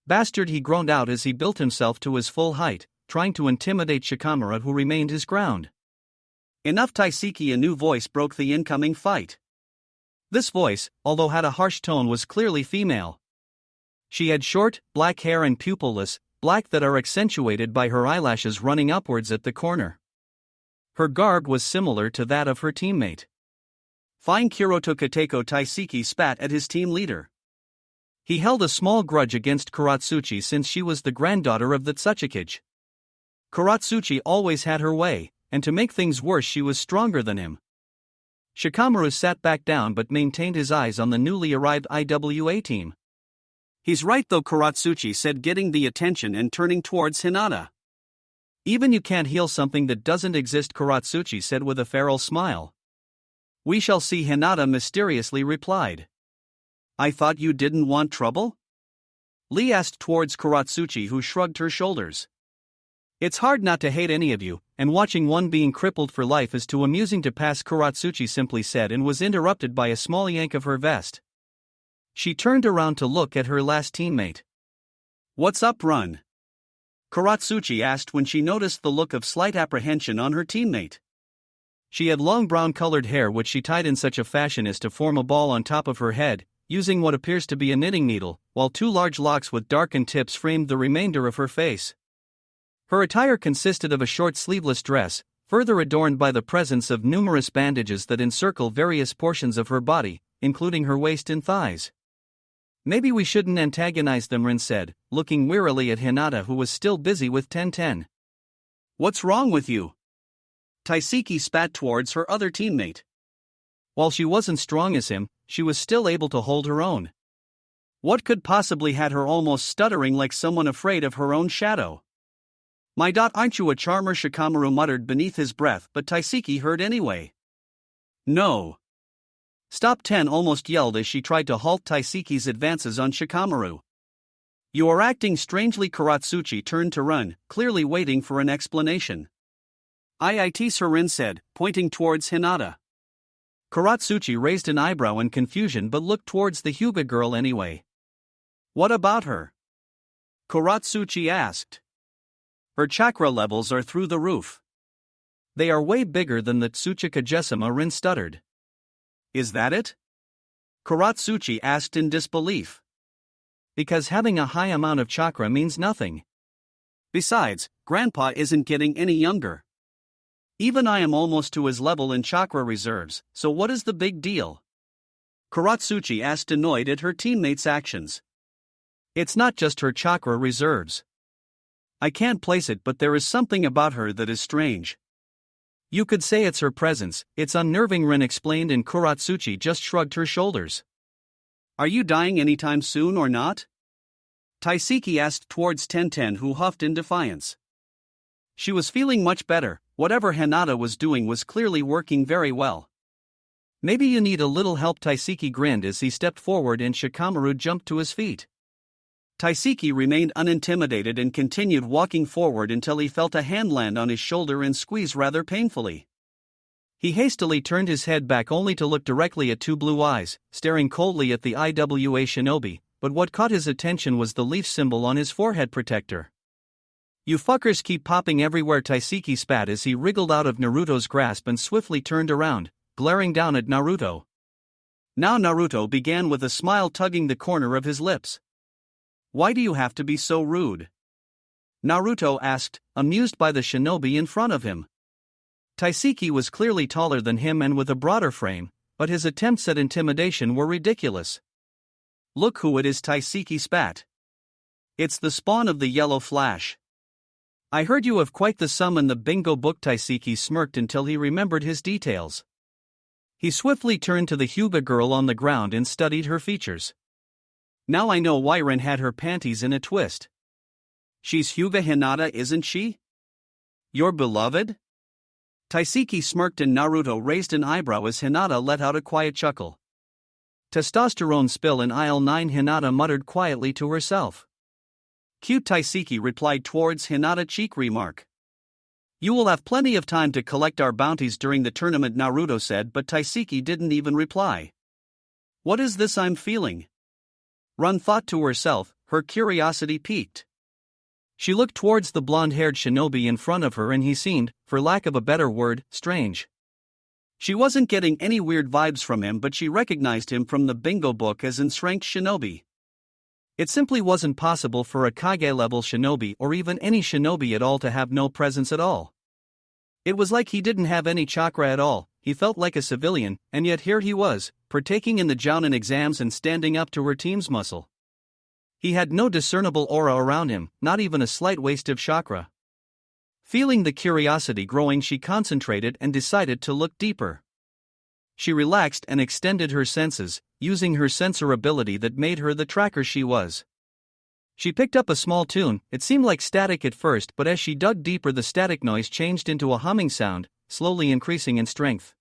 Speaker 1: Bastard, he groaned out as he built himself to his full height, trying to intimidate Shikamaru, who remained his ground. Enough, Taiseki, a new voice broke the incoming fight. This voice, although had a harsh tone, was clearly female. She had short, black hair and pupilless, black that are accentuated by her eyelashes running upwards at the corner. Her garb was similar to that of her teammate. Fine. Kiroto Kateko Taiseki spat at his team leader. He held a small grudge against Kuratsuchi since she was the granddaughter of the Tsuchikage. Kuratsuchi always had her way, and to make things worse she was stronger than him. Shikamaru sat back down but maintained his eyes on the newly arrived IWA team. He's right though, Kuratsuchi said, getting the attention and turning towards Hinata. Even you can't heal something that doesn't exist, Kuratsuchi said with a feral smile. We shall see, Hinata mysteriously replied. I thought you didn't want trouble? Lee asked towards Kuratsuchi, who shrugged her shoulders. It's hard not to hate any of you, and watching one being crippled for life is too amusing to pass, Kuratsuchi simply said, and was interrupted by a small yank of her vest. She turned around to look at her last teammate. What's up, Run? Kuratsuchi asked when she noticed the look of slight apprehension on her teammate. She had long brown-colored hair which she tied in such a fashion as to form a ball on top of her head, using what appears to be a knitting needle, while two large locks with darkened tips framed the remainder of her face. Her attire consisted of a short sleeveless dress, further adorned by the presence of numerous bandages that encircle various portions of her body, including her waist and thighs. Maybe we shouldn't antagonize them, Rin said, looking wearily at Hinata, who was still busy with 10-10. What's wrong with you? Taiseki spat towards her other teammate. While she wasn't strong as him, she was still able to hold her own. What could possibly had her almost stuttering like someone afraid of her own shadow? Aren't you a charmer? Shikamaru muttered beneath his breath, but Taiseki heard anyway. No. Stop! 10 almost yelled as she tried to halt Taiseki's advances on Shikamaru. You are acting strangely. Kuratsuchi turned to Run, clearly waiting for an explanation. Rin said, pointing towards Hinata. Kuratsuchi raised an eyebrow in confusion but looked towards the Hyuga girl anyway. What about her? Kuratsuchi asked. Her chakra levels are through the roof. They are way bigger than the Tsuchikage-sama, Rin stuttered. Is that it? Kuratsuchi asked in disbelief. Because having a high amount of chakra means nothing. Besides, Grandpa isn't getting any younger. Even I am almost to his level in chakra reserves, so what is the big deal? Kuratsuchi asked, annoyed at her teammates' actions. It's not just her chakra reserves. I can't place it, but there is something about her that is strange. You could say it's her presence, it's unnerving, Rin explained, and Kuratsuchi just shrugged her shoulders. Are you dying anytime soon or not? Taiseki asked towards 10-10, who huffed in defiance. She was feeling much better, whatever Hinata was doing was clearly working very well. Maybe you need a little help, Taiseki grinned as he stepped forward and Shikamaru jumped to his feet. Taiseki remained unintimidated and continued walking forward until he felt a hand land on his shoulder and squeeze rather painfully. He hastily turned his head back only to look directly at two blue eyes, staring coldly at the IWA shinobi, but what caught his attention was the leaf symbol on his forehead protector. You fuckers keep popping everywhere, Taiseki spat as he wriggled out of Naruto's grasp and swiftly turned around, glaring down at Naruto. Now Naruto began with a smile tugging the corner of his lips. Why do you have to be so rude? Naruto asked, amused by the shinobi in front of him. Taiseki was clearly taller than him and with a broader frame, but his attempts at intimidation were ridiculous. Look who it is, Taiseki spat. It's the spawn of the Yellow Flash. I heard you have quite the sum in the bingo book. Taiseki smirked until he remembered his details. He swiftly turned to the Hyuga girl on the ground and studied her features. Now I know why Rin had her panties in a twist. She's Hyuga Hinata, isn't she? Your beloved? Taiseki smirked and Naruto raised an eyebrow as Hinata let out a quiet chuckle. Testosterone spill in aisle 9, Hinata muttered quietly to herself. Cute, Taiseki replied towards Hinata. Cheek remark. You will have plenty of time to collect our bounties during the tournament, Naruto said, but Taiseki didn't even reply. What is this I'm feeling? Run thought to herself, her curiosity piqued. She looked towards the blonde-haired shinobi in front of her and he seemed, for lack of a better word, strange. She wasn't getting any weird vibes from him, but she recognized him from the bingo book as enshranked shinobi. It simply wasn't possible for a Kage-level shinobi or even any shinobi at all to have no presence at all. It was like he didn't have any chakra at all, he felt like a civilian, and yet here he was, partaking in the Jounin exams and standing up to her team's muscle. He had no discernible aura around him, not even a slight waste of chakra. Feeling the curiosity growing, she concentrated and decided to look deeper. She relaxed and extended her senses, using her sensor ability that made her the tracker she was. She picked up a small tune. It seemed like static at first, but as she dug deeper the static noise changed into a humming sound, slowly increasing in strength.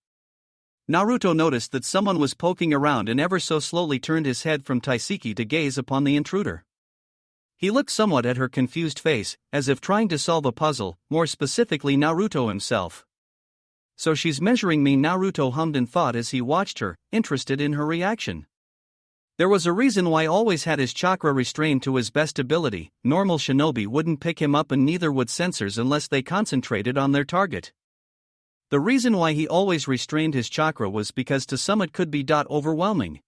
Speaker 1: Naruto noticed that someone was poking around and ever so slowly turned his head from Taiseki to gaze upon the intruder. He looked somewhat at her confused face, as if trying to solve a puzzle, more specifically Naruto himself. "So she's measuring me," Naruto hummed in thought as he watched her, interested in her reaction. There was a reason why he always had his chakra restrained to his best ability. Normal shinobi wouldn't pick him up, and neither would sensors unless they concentrated on their target. The reason why he always restrained his chakra was because to some it could be overwhelming.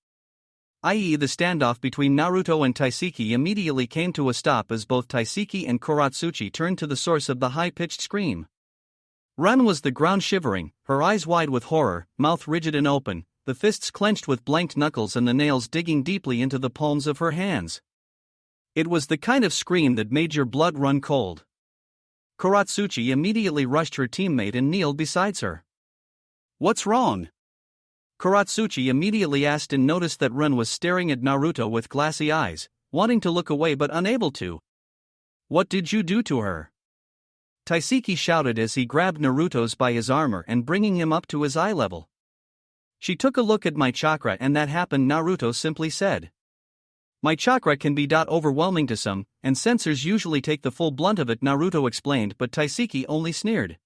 Speaker 1: I.e., the standoff between Naruto and Taiseki immediately came to a stop as both Taiseki and Kuratsuchi turned to the source of the high-pitched scream. Ran was the ground shivering, her eyes wide with horror, mouth rigid and open, the fists clenched with blanked knuckles and the nails digging deeply into the palms of her hands. It was the kind of scream that made your blood run cold. Kuratsuchi immediately rushed her teammate and kneeled beside her. "What's wrong?" Kuratsuchi immediately asked and noticed that Ran was staring at Naruto with glassy eyes, wanting to look away but unable to. "What did you do to her?" Taiseki shouted as he grabbed Naruto's by his armor and bringing him up to his eye level. "She took a look at my chakra and that happened," Naruto simply said. "My chakra can be overwhelming to some, and sensors usually take the full blunt of it," Naruto explained, but Taiseki only sneered.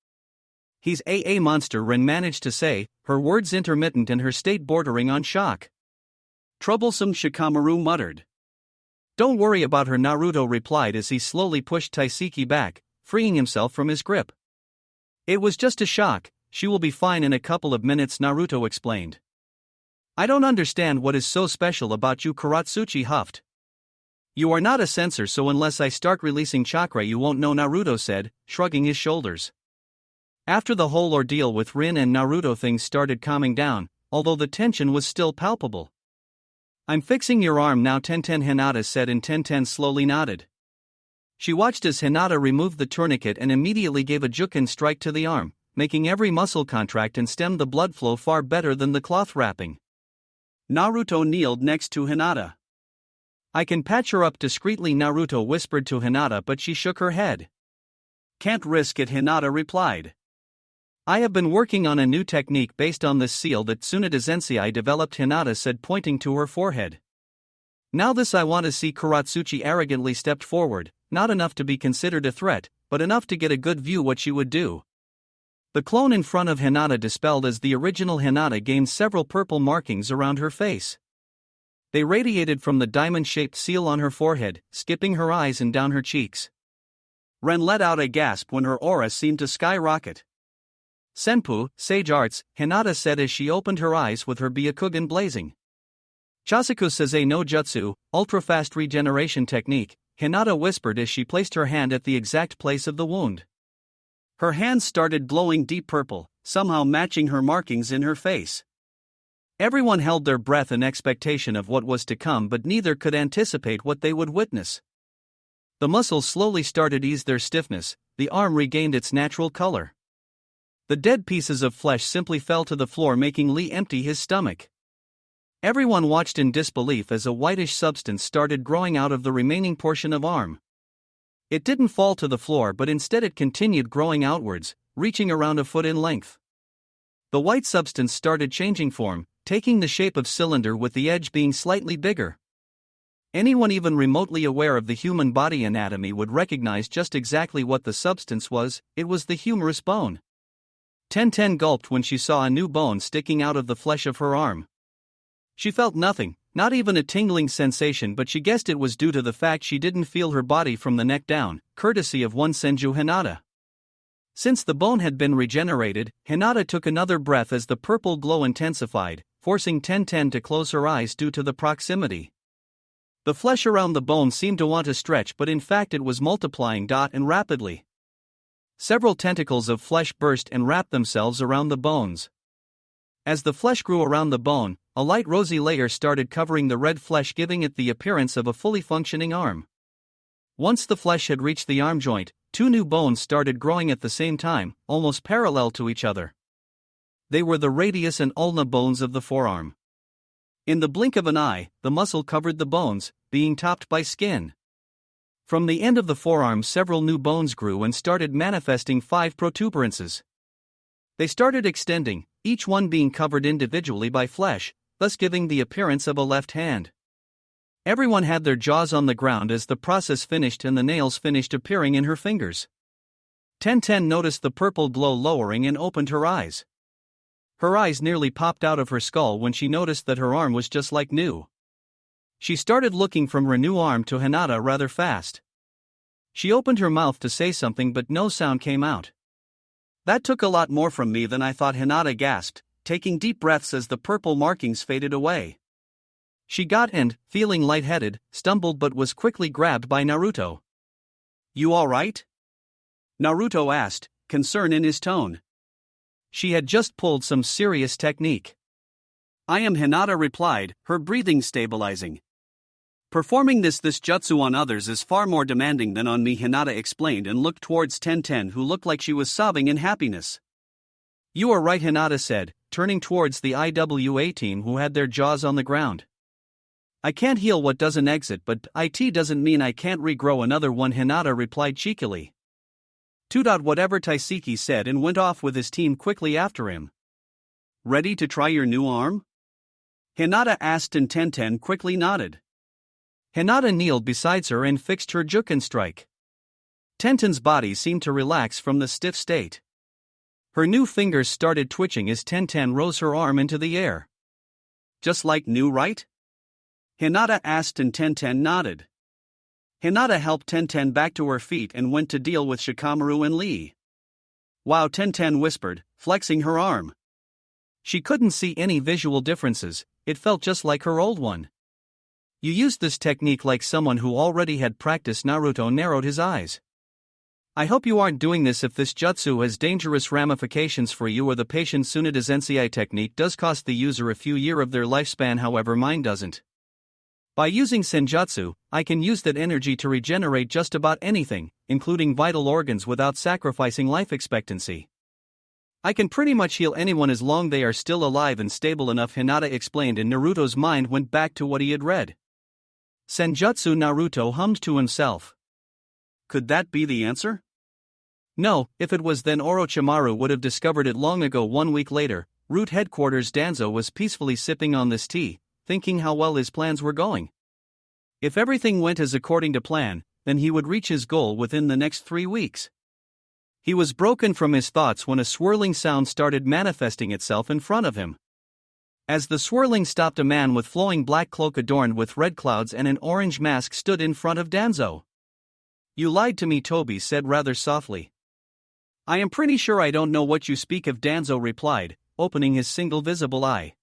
Speaker 1: "He's a monster," Rin managed to say, her words intermittent and her state bordering on shock. "Troublesome," Shikamaru muttered. "Don't worry about her," Naruto replied as he slowly pushed Taiseki back, freeing himself from his grip. "It was just a shock, she will be fine in a couple of minutes," Naruto explained. "I don't understand what is so special about you," Kuratsuchi huffed. "You are not a sensor, so unless I start releasing chakra you won't know," Naruto said, shrugging his shoulders. After the whole ordeal with Rin and Naruto, things started calming down, although the tension was still palpable. "I'm fixing your arm now," Tenten Hinata said, and Tenten slowly nodded. She watched as Hinata removed the tourniquet and immediately gave a juken strike to the arm, making every muscle contract and stem the blood flow far better than the cloth wrapping. Naruto kneeled next to Hinata. "I can patch her up discreetly," Naruto whispered to Hinata, but she shook her head. "Can't risk it," Hinata replied. "I have been working on a new technique based on this seal that Tsunade Sensei developed," Hinata said, pointing to her forehead. "Now this I want to see." Kuratsuchi arrogantly stepped forward, not enough to be considered a threat, but enough to get a good view what she would do. The clone in front of Hinata dispelled as the original Hinata gained several purple markings around her face. They radiated from the diamond-shaped seal on her forehead, skipping her eyes and down her cheeks. Ren let out a gasp when her aura seemed to skyrocket. "Senpu, Sage Arts," Hinata said as she opened her eyes with her Byakugan blazing. "Chasaku Sase no Jutsu, ultra-fast regeneration technique," Hinata whispered as she placed her hand at the exact place of the wound. Her hands started glowing deep purple, somehow matching her markings in her face. Everyone held their breath in expectation of what was to come, but neither could anticipate what they would witness. The muscles slowly started to ease their stiffness, the arm regained its natural color. The dead pieces of flesh simply fell to the floor, making Lee empty his stomach. Everyone watched in disbelief as a whitish substance started growing out of the remaining portion of arm. It didn't fall to the floor, but instead it continued growing outwards, reaching around a foot in length. The white substance started changing form, taking the shape of cylinder with the edge being slightly bigger. Anyone even remotely aware of the human body anatomy would recognize just exactly what the substance was. It was the humerus bone. Tenten gulped when she saw a new bone sticking out of the flesh of her arm. She felt nothing, not even a tingling sensation, but she guessed it was due to the fact she didn't feel her body from the neck down, courtesy of one Senju Hinata. Since the bone had been regenerated, Hinata took another breath as the purple glow intensified, forcing Tenten to close her eyes due to the proximity. The flesh around the bone seemed to want to stretch, but in fact it was multiplying and rapidly. Several tentacles of flesh burst and wrapped themselves around the bones. As the flesh grew around the bone, a light rosy layer started covering the red flesh, giving it the appearance of a fully functioning arm. Once the flesh had reached the arm joint, two new bones started growing at the same time, almost parallel to each other. They were the radius and ulna bones of the forearm. In the blink of an eye, the muscle covered the bones, being topped by skin. From the end of the forearm, several new bones grew and started manifesting 5 protuberances. They started extending, each one being covered individually by flesh, thus giving the appearance of a left hand. Everyone had their jaws on the ground as the process finished and the nails finished appearing in her fingers. Tenten noticed the purple glow lowering and opened her eyes. Her eyes nearly popped out of her skull when she noticed that her arm was just like new. She started looking from her new arm to Hinata rather fast. She opened her mouth to say something but no sound came out. "That took a lot more from me than I thought," Hinata gasped, taking deep breaths as the purple markings faded away. She got and, feeling lightheaded, stumbled but was quickly grabbed by Naruto. "You alright?" Naruto asked, concern in his tone. She had just pulled some serious technique. "I am," Hinata replied, her breathing stabilizing. "Performing this jutsu on others is far more demanding than on me," Hinata explained and looked towards Tenten, who looked like she was sobbing in happiness. "You are right," Hinata said, turning towards the IWA team who had their jaws on the ground. "I can't heal what doesn't exit, but it doesn't mean I can't regrow another one," Hinata replied cheekily. Whatever Taiseki said and went off with his team quickly after him. "Ready to try your new arm?" Hinata asked and Tenten quickly nodded. Hinata kneeled beside her and fixed her Juken strike. Tenten's body seemed to relax from the stiff state. Her new fingers started twitching as Tenten rose her arm into the air. "Just like new, right?" Hinata asked and Tenten nodded. Hinata helped Tenten back to her feet and went to deal with Shikamaru and Lee. "Wow," Tenten whispered, flexing her arm. She couldn't see any visual differences, it felt just like her old one. "You used this technique like someone who already had practiced." Naruto narrowed his eyes. "I hope you aren't doing this if this jutsu has dangerous ramifications for you or the patient. Tsunade Zensei technique does cost the user a few years of their lifespan, however mine doesn't. By using senjutsu, I can use that energy to regenerate just about anything, including vital organs, without sacrificing life expectancy. I can pretty much heal anyone as long they are still alive and stable enough," Hinata explained, and Naruto's mind went back to what he had read. Senjutsu. Naruto hummed to himself. Could that be the answer? No, if it was, then Orochimaru would have discovered it long ago. 1 week later, Root headquarters. Danzo was peacefully sipping on this tea, thinking how well his plans were going. If everything went as according to plan, then he would reach his goal within the next 3 weeks. He was broken from his thoughts when a swirling sound started manifesting itself in front of him. As the swirling stopped, a man with flowing black cloak adorned with red clouds and an orange mask stood in front of Danzo. "You lied to me," Toby said rather softly. "I am pretty sure I don't know what you speak of," Danzo replied, opening his single visible eye.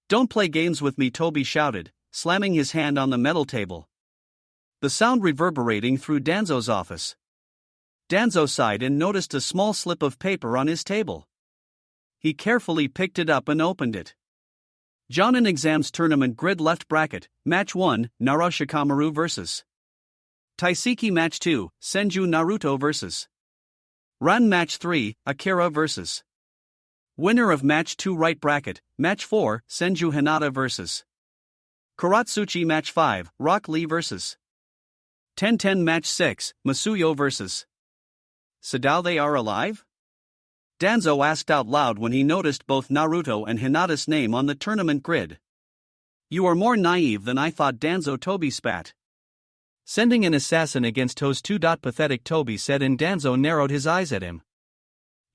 Speaker 1: "Don't play games with me," Toby shouted, slamming his hand on the metal table. The sound reverberating through Danzo's office. Danzo sighed and noticed a small slip of paper on his table. He carefully picked it up and opened it. Jonin Exams Tournament Grid Left Bracket, Match 1, Nara Shikamaru vs. Taiseki. Match 2, Senju Naruto vs. Ran. Match 3, Akira vs. Winner of Match 2 Right Bracket, Match 4, Senju Hinata vs. Karatsuchi. Match 5, Rock Lee vs. Tenten. Match 6, Masuyo vs. Sadao. They are alive? Danzo asked out loud when he noticed both Naruto and Hinata's name on the tournament grid. "You are more naive than I thought," Danzo. Toby spat. "Sending an assassin against To's too pathetic," Toby said, and Danzo narrowed his eyes at him.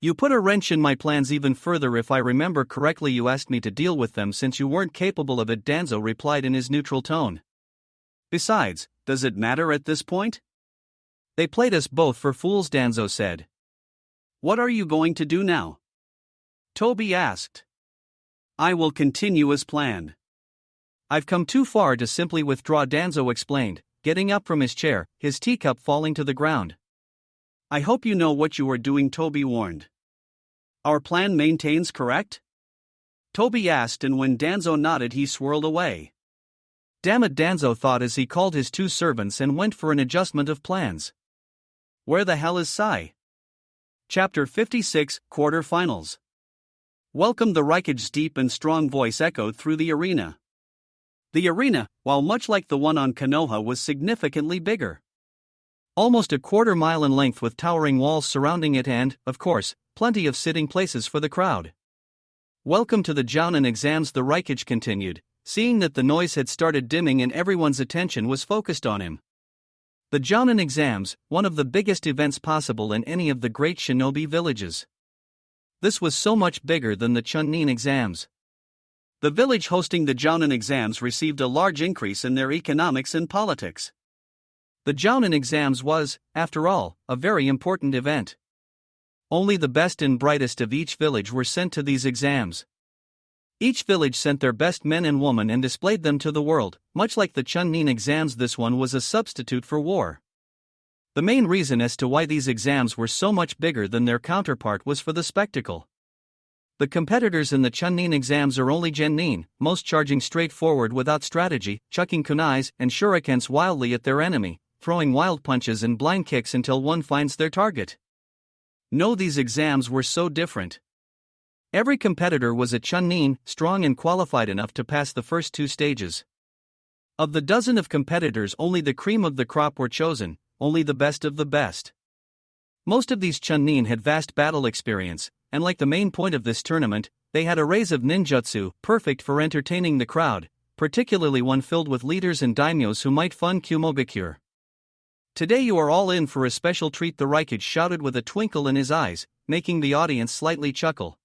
Speaker 1: "You put a wrench in my plans even further. If I remember correctly, you asked me to deal with them since you weren't capable of it," Danzo replied in his neutral tone. "Besides, does it matter at this point? They played us both for fools," Danzo said. "What are you going to do now?" Toby asked. "I will continue as planned. I've come too far to simply withdraw," Danzo explained, getting up from his chair, his teacup falling to the ground. "I hope you know what you are doing," Toby warned. "Our plan maintains, correct?" Toby asked, and when Danzo nodded he swirled away. Damn it, Danzo thought as he called his two servants and went for an adjustment of plans. Where the hell is Sai? Chapter 56, Quarter-Finals. Welcome. The Raikage deep and strong voice echoed through the arena. The arena, while much like the one on Konoha, was significantly bigger. Almost a quarter-mile in length with towering walls surrounding it and, of course, plenty of sitting places for the crowd. Welcome to the Jounin exams, the Raikage continued, seeing that the noise had started dimming and everyone's attention was focused on him. The Jounin exams, one of the biggest events possible in any of the great shinobi villages. This was so much bigger than the Chunin exams. The village hosting the Jounin exams received a large increase in their economics and politics. The Jounin exams was, after all, a very important event. Only the best and brightest of each village were sent to these exams. Each village sent their best men and women and displayed them to the world. Much like the Chunin exams, this one was a substitute for war. The main reason as to why these exams were so much bigger than their counterpart was for the spectacle. The competitors in the Chunin exams are only genin, most charging straight forward without strategy, chucking kunais and shurikens wildly at their enemy, throwing wild punches and blind kicks until one finds their target. No, these exams were so different. Every competitor was a Chunin, strong and qualified enough to pass the first two stages. Of the dozen of competitors, only the cream of the crop were chosen, only the best of the best. Most of these Chunin had vast battle experience, and like the main point of this tournament, they had arrays of ninjutsu, perfect for entertaining the crowd, particularly one filled with leaders and daimyos who might fun Kumobikure. Today you are all in for a special treat, the Raikage shouted with a twinkle in his eyes, making the audience slightly chuckle.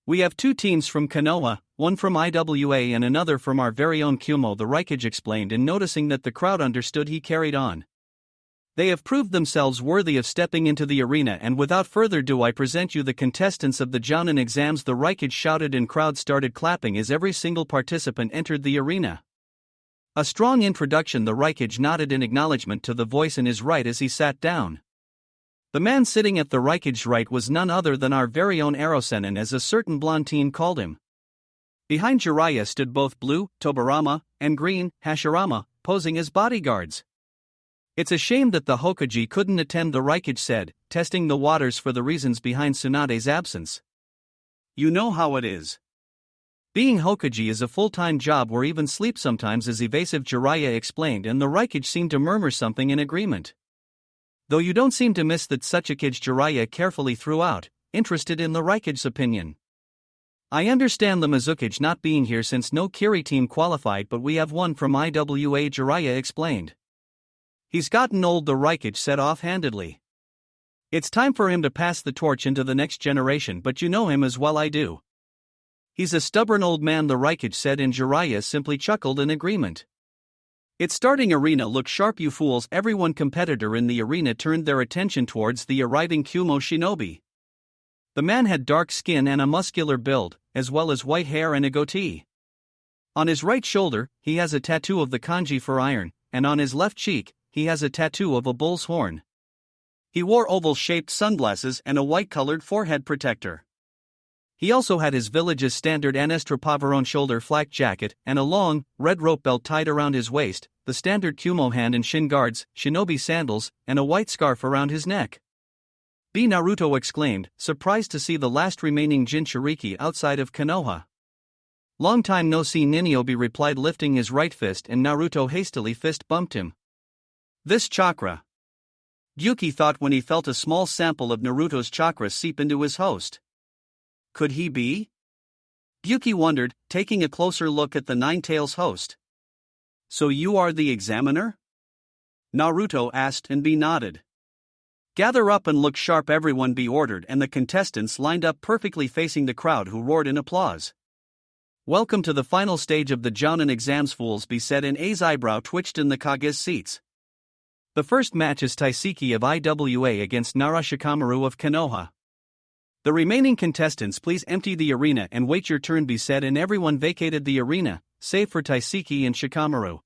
Speaker 1: We have two teams from Konoha, one from IWA and another from our very own Kumo, the Raikage explained, and noticing that the crowd understood he carried on. They have proved themselves worthy of stepping into the arena, and without further ado I present you the contestants of the Jounin exams, the Raikage shouted, and crowd started clapping as every single participant entered the arena. A strong introduction, the Raikage nodded in acknowledgement to the voice in his right as he sat down. The man sitting at the Raikage's right was none other than our very own Arosenin, as a certain blonde teen called him. Behind Jiraiya stood both Blue, Tobirama, and Green, Hashirama, posing as bodyguards. It's a shame that the Hokage couldn't attend, the Raikage said, testing the waters for the reasons behind Tsunade's absence. You know how it is. Being Hokage is a full-time job or even sleep sometimes, as evasive Jiraiya explained, and the Raikage seemed to murmur something in agreement. Though you don't seem to miss that such a kid, Jiraiya carefully threw out, interested in the Raikage's opinion. I understand the Mizukage not being here since no Kiri team qualified, but we have one from IWA, Jiraiya explained. He's gotten old, the Raikage said offhandedly. It's time for him to pass the torch into the next generation, but you know him as well I do. He's a stubborn old man, the Raikage said, and Jiraiya simply chuckled in agreement. It's starting arena, look sharp you fools. Everyone competitor in the arena turned their attention towards the arriving Kumo shinobi. The man had dark skin and a muscular build, as well as white hair and a goatee. On his right shoulder, he has a tattoo of the kanji for iron, and on his left cheek, he has a tattoo of a bull's horn. He wore oval-shaped sunglasses and a white-colored forehead protector. He also had his village's standard Anestra Pavaron shoulder flak jacket and a long, red rope belt tied around his waist, the standard Kumo hand and shin guards, shinobi sandals, and a white scarf around his neck. B. Naruto exclaimed, surprised to see the last remaining Jinchuriki outside of Konoha. Long time no see, Niniobi replied, lifting his right fist, and Naruto hastily fist bumped him. This chakra. Gyuki thought when he felt a small sample of Naruto's chakra seep into his host. Could he be? Gyuki wondered, taking a closer look at the Nine-Tails host. So you are the examiner? Naruto asked, and B nodded. Gather up and look sharp, everyone, B ordered, and the contestants lined up perfectly facing the crowd, who roared in applause. Welcome to the final stage of the Jounin exams, fools, B said, and A's eyebrow twitched in the Kage's seats. The first match is Taiseki of IWA against Nara Shikamaru of Konoha. The remaining contestants, please empty the arena and wait your turn, B said, and everyone vacated the arena, save for Taiseki and Shikamaru.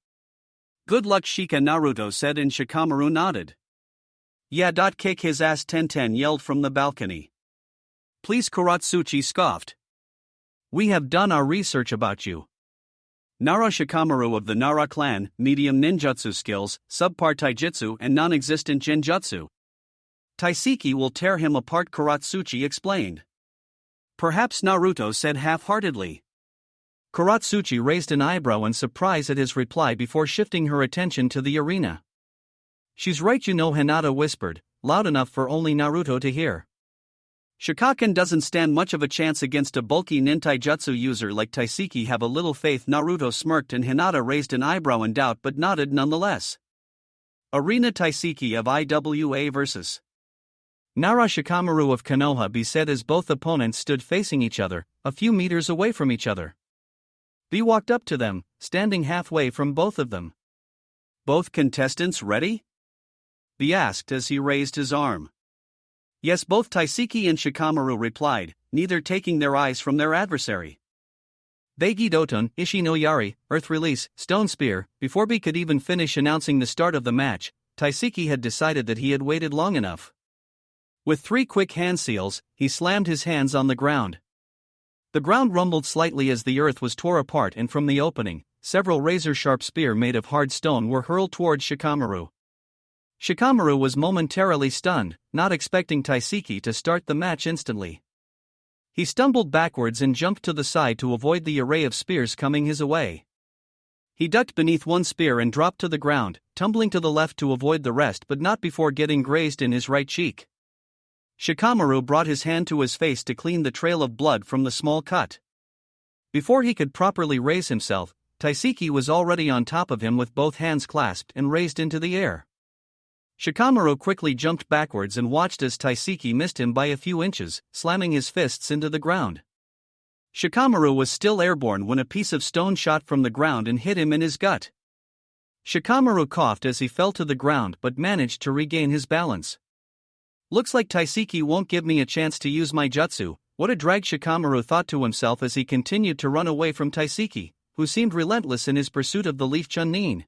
Speaker 1: Good luck, Shika, Naruto said, and Shikamaru nodded. Yeah. Kick his ass, Tenten yelled from the balcony. Please, Kuratsuchi scoffed. We have done our research about you. Nara Shikamaru of the Nara clan, medium ninjutsu skills, subpar taijutsu and non-existent genjutsu. Taiseki will tear him apart, Kuratsuchi explained. Perhaps, Naruto said half-heartedly. Kuratsuchi raised an eyebrow in surprise at his reply before shifting her attention to the arena. She's right, Hinata whispered, loud enough for only Naruto to hear. Shikaken doesn't stand much of a chance against a bulky nintaijutsu user like Taiseki. Have a little faith, Naruto smirked, and Hinata raised an eyebrow in doubt but nodded nonetheless. Arena Taiseki of IWA vs. Nara Shikamaru of Konoha said as both opponents stood facing each other, a few meters away from each other. B walked up to them, standing halfway from both of them. Both contestants ready? B asked as he raised his arm. Yes, both Taiseki and Shikamaru replied, neither taking their eyes from their adversary. Beigi Doton, Ishi no Yari, Earth Release, Stone Spear. Before B could even finish announcing the start of the match, Taiseki had decided that he had waited long enough. With 3 quick hand seals, he slammed his hands on the ground. The ground rumbled slightly as the earth was tore apart, and from the opening, several razor-sharp spears made of hard stone were hurled towards Shikamaru. Shikamaru was momentarily stunned, not expecting Taiseki to start the match instantly. He stumbled backwards and jumped to the side to avoid the array of spears coming his way. He ducked beneath one spear and dropped to the ground, tumbling to the left to avoid the rest, but not before getting grazed in his right cheek. Shikamaru brought his hand to his face to clean the trail of blood from the small cut. Before he could properly raise himself, Taiseki was already on top of him with both hands clasped and raised into the air. Shikamaru quickly jumped backwards and watched as Taiseki missed him by a few inches, slamming his fists into the ground. Shikamaru was still airborne when a piece of stone shot from the ground and hit him in his gut. Shikamaru coughed as he fell to the ground but managed to regain his balance. Looks like Taiseki won't give me a chance to use my jutsu. What a drag, Shikamaru thought to himself as he continued to run away from Taiseki, who seemed relentless in his pursuit of the Leaf Chunin.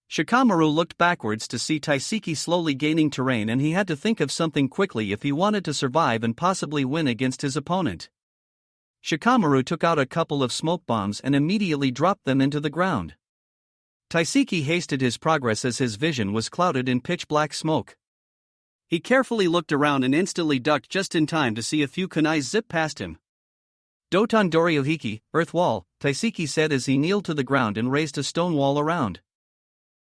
Speaker 1: Shikamaru looked backwards to see Taiseki slowly gaining terrain, and he had to think of something quickly if he wanted to survive and possibly win against his opponent. Shikamaru took out a couple of smoke bombs and immediately dropped them into the ground. Taiseki hasted his progress as his vision was clouded in pitch-black smoke. He carefully looked around and instantly ducked just in time to see a few kunais zip past him. Doton Doryohiki, Earth Wall, Taiseki said as he kneeled to the ground and raised a stone wall around.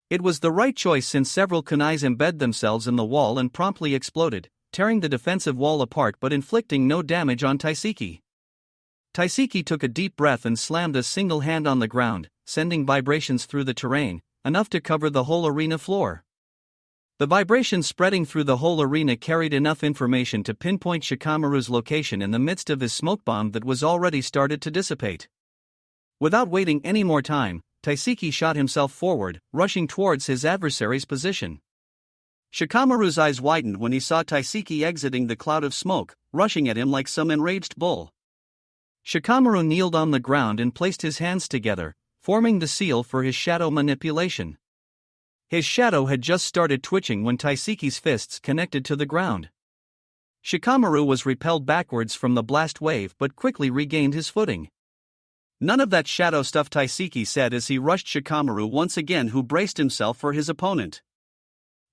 Speaker 1: It was the right choice since several kunais embed themselves in the wall and promptly exploded, tearing the defensive wall apart but inflicting no damage on Taiseki. Taiseki took a deep breath and slammed a single hand on the ground, sending vibrations through the terrain, enough to cover the whole arena floor. The vibrations spreading through the whole arena carried enough information to pinpoint Shikamaru's location in the midst of his smoke bomb that was already started to dissipate. Without waiting any more time, Taiseki shot himself forward, rushing towards his adversary's position. Shikamaru's eyes widened when he saw Taiseki exiting the cloud of smoke, rushing at him like some enraged bull. Shikamaru kneeled on the ground and placed his hands together, forming the seal for his shadow manipulation. His shadow had just started twitching when Taiseki's fists connected to the ground. Shikamaru was repelled backwards from the blast wave but quickly regained his footing. None of that shadow stuff, Taiseki said as he rushed Shikamaru once again, who braced himself for his opponent.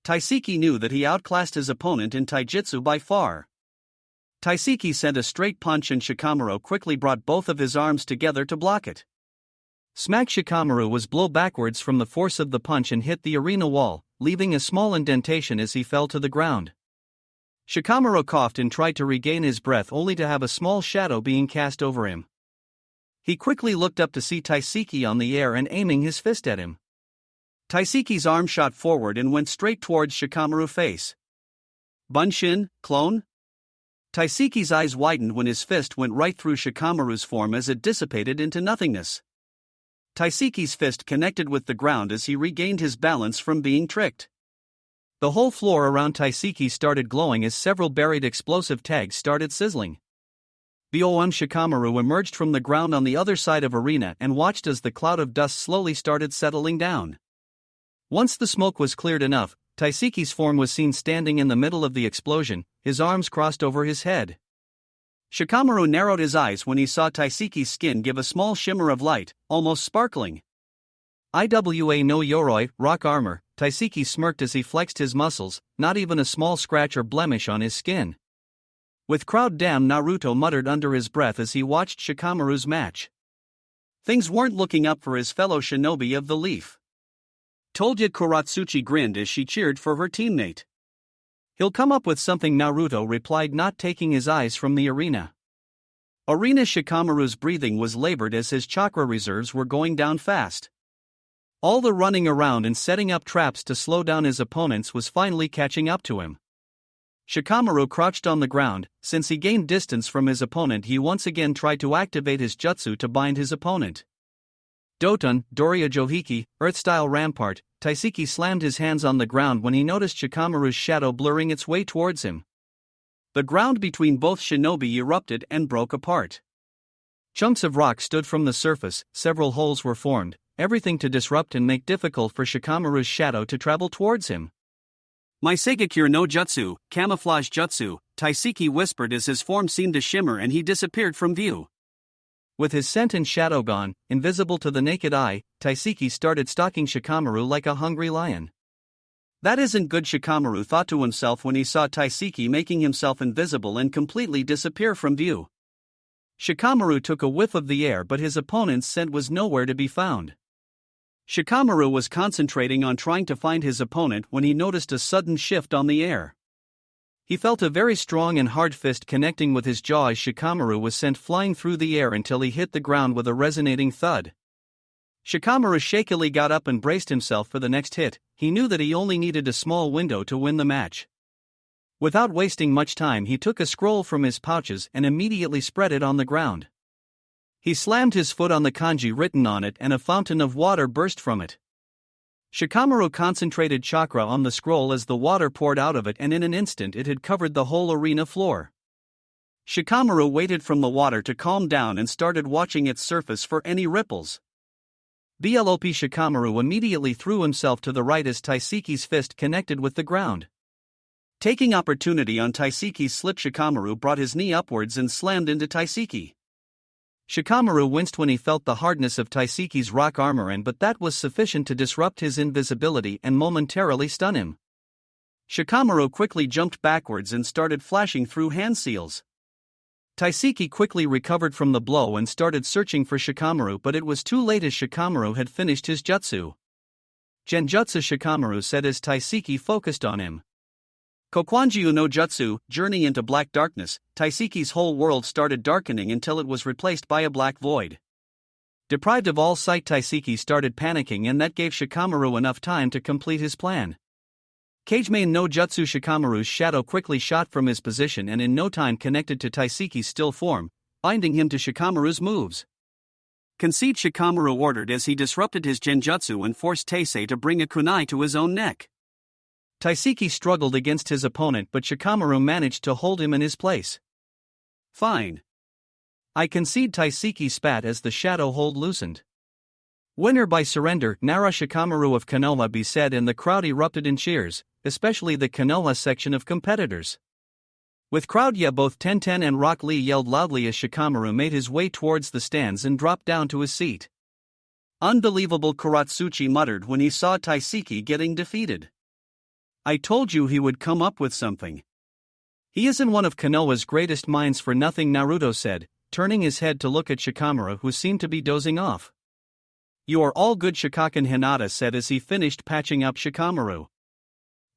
Speaker 1: Taiseki knew that he outclassed his opponent in taijutsu by far. Taiseki sent a straight punch and Shikamaru quickly brought both of his arms together to block it. Smack! Shikamaru was blown backwards from the force of the punch and hit the arena wall, leaving a small indentation as he fell to the ground. Shikamaru coughed and tried to regain his breath only to have a small shadow being cast over him. He quickly looked up to see Taiseki on the air and aiming his fist at him. Taiseki's arm shot forward and went straight towards Shikamaru's face. Bunshin, clone? Taiseki's eyes widened when his fist went right through Shikamaru's form as it dissipated into nothingness. Taiseki's fist connected with the ground as he regained his balance from being tricked. The whole floor around Taiseki started glowing as several buried explosive tags started sizzling. BOM! Shikamaru emerged from the ground on the other side of arena and watched as the cloud of dust slowly started settling down. Once the smoke was cleared enough, Taiseki's form was seen standing in the middle of the explosion, his arms crossed over his head. Shikamaru narrowed his eyes when he saw Taiseki's skin give a small shimmer of light, almost sparkling. Iwa no Yoroi, rock armor, Taiseki smirked as he flexed his muscles, not even a small scratch or blemish on his skin. With crowd damn, Naruto muttered under his breath as he watched Shikamaru's match. Things weren't looking up for his fellow shinobi of the leaf. Told ya, Kuratsuchi grinned as she cheered for her teammate. He'll come up with something, Naruto replied, not taking his eyes from the arena. Shikamaru's breathing was labored as his chakra reserves were going down fast. All the running around and setting up traps to slow down his opponents was finally catching up to him. Shikamaru crouched on the ground. Since he gained distance from his opponent, he once again tried to activate his jutsu to bind his opponent. Doton, Doria Johiki, Earth-style Rampart, Taiseki slammed his hands on the ground when he noticed Shikamaru's shadow blurring its way towards him. The ground between both shinobi erupted and broke apart. Chunks of rock stood from the surface, several holes were formed, everything to disrupt and make difficult for Shikamaru's shadow to travel towards him. My Seigakure no Jutsu, camouflage jutsu, Taiseki whispered as his form seemed to shimmer and he disappeared from view. With his scent and shadow gone, invisible to the naked eye, Taiseki started stalking Shikamaru like a hungry lion. That isn't good, Shikamaru thought to himself when he saw Taiseki making himself invisible and completely disappear from view. Shikamaru took a whiff of the air, but his opponent's scent was nowhere to be found. Shikamaru was concentrating on trying to find his opponent when he noticed a sudden shift on the air. He felt a very strong and hard fist connecting with his jaw as Shikamaru was sent flying through the air until he hit the ground with a resonating thud. Shikamaru shakily got up and braced himself for the next hit. He knew that he only needed a small window to win the match. Without wasting much time, he took a scroll from his pouches and immediately spread it on the ground. He slammed his foot on the kanji written on it and a fountain of water burst from it. Shikamaru concentrated chakra on the scroll as the water poured out of it, and in an instant it had covered the whole arena floor. Shikamaru waited for the water to calm down and started watching its surface for any ripples. Blop, Shikamaru immediately threw himself to the right as Taiseki's fist connected with the ground. Taking opportunity on Taiseki's slip, Shikamaru brought his knee upwards and slammed into Taiseki. Shikamaru winced when he felt the hardness of Taiseki's rock armor, but that was sufficient to disrupt his invisibility and momentarily stun him. Shikamaru quickly jumped backwards and started flashing through hand seals. Taiseki quickly recovered from the blow and started searching for Shikamaru, but it was too late as Shikamaru had finished his jutsu. Genjutsu, Shikamaru said as Taiseki focused on him. Kokwanjiu no Jutsu, journey into black darkness. Taiseki's whole world started darkening until it was replaced by a black void. Deprived of all sight, Taiseki started panicking, and that gave Shikamaru enough time to complete his plan. Kagemain no Jutsu, Shikamaru's shadow quickly shot from his position and in no time connected to Taiseki's still form, binding him to Shikamaru's moves. Concede, Shikamaru ordered as he disrupted his genjutsu and forced Taisei to bring a kunai to his own neck. Taiseki struggled against his opponent, but Shikamaru managed to hold him in his place. Fine. I concede, Taiseki spat as the shadow hold loosened. Winner by surrender, Nara Shikamaru of Konoha be said, and the crowd erupted in cheers, especially the Konoha section of competitors. With crowd yeah, both Tenten and Rock Lee yelled loudly as Shikamaru made his way towards the stands and dropped down to his seat. Unbelievable, Kuratsuchi muttered when he saw Taiseki getting defeated. I told you he would come up with something. He isn't one of Konoha's greatest minds for nothing, Naruto said, turning his head to look at Shikamaru, who seemed to be dozing off. You are all good, Shikaken, Hinata said as he finished patching up Shikamaru.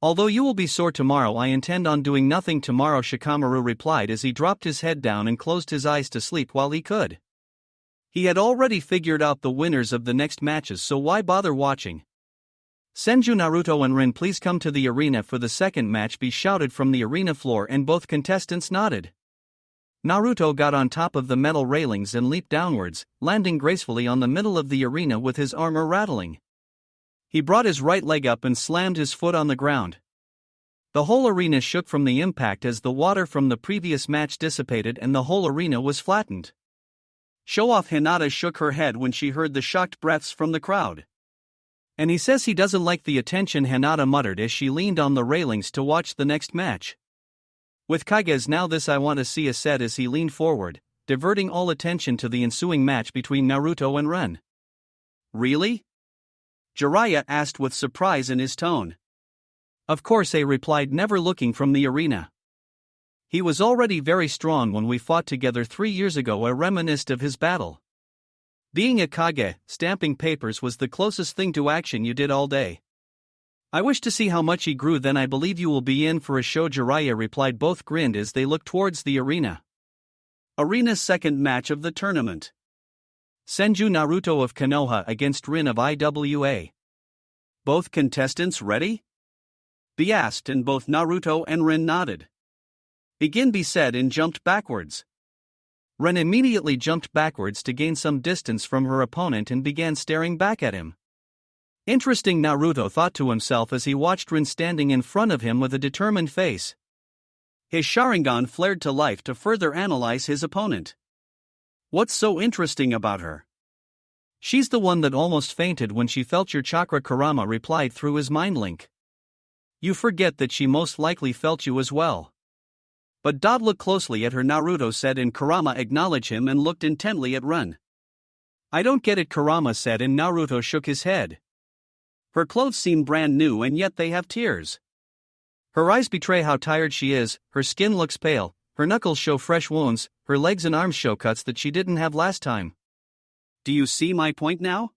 Speaker 1: Although you will be sore tomorrow, I intend on doing nothing tomorrow, Shikamaru replied as he dropped his head down and closed his eyes to sleep while he could. He had already figured out the winners of the next matches, so why bother watching? Senju, Naruto and Rin, please come to the arena for the second match, be shouted from the arena floor, and both contestants nodded. Naruto got on top of the metal railings and leaped downwards, landing gracefully on the middle of the arena with his armor rattling. He brought his right leg up and slammed his foot on the ground. The whole arena shook from the impact as the water from the previous match dissipated and the whole arena was flattened. Show-off Hinata shook her head when she heard the shocked breaths from the crowd. And he says he doesn't like the attention, Hinata muttered as she leaned on the railings to watch the next match. With Kage's "now this I want to see" said as he leaned forward, diverting all attention to the ensuing match between Naruto and Ren. Really? Jiraiya asked with surprise in his tone. Of course, I replied, never looking from the arena. He was already very strong when we fought together 3 years ago. I reminisced of his battle. Being a Kage, stamping papers was the closest thing to action you did all day. I wish to see how much he grew, then I believe you will be in for a show. Jiraiya replied. Both grinned as they looked towards the arena. Arena's second match of the tournament. Senju Naruto of Konoha against Rin of IWA. Both contestants ready? B asked, and both Naruto and Rin nodded. Begin, B said, and jumped backwards. Rin immediately jumped backwards to gain some distance from her opponent and began staring back at him. Interesting, Naruto thought to himself as he watched Rin standing in front of him with a determined face. His Sharingan flared to life to further analyze his opponent. What's so interesting about her? She's the one that almost fainted when she felt your chakra, Kurama replied through his mind link. You forget that she most likely felt you as well. But don't look closely at her, Naruto said, and Kurama acknowledged him and looked intently at Rin. I don't get it, Kurama said, and Naruto shook his head. Her clothes seem brand new and yet they have tears. Her eyes betray how tired she is, her skin looks pale, her knuckles show fresh wounds, her legs and arms show cuts that she didn't have last time. Do you see my point now?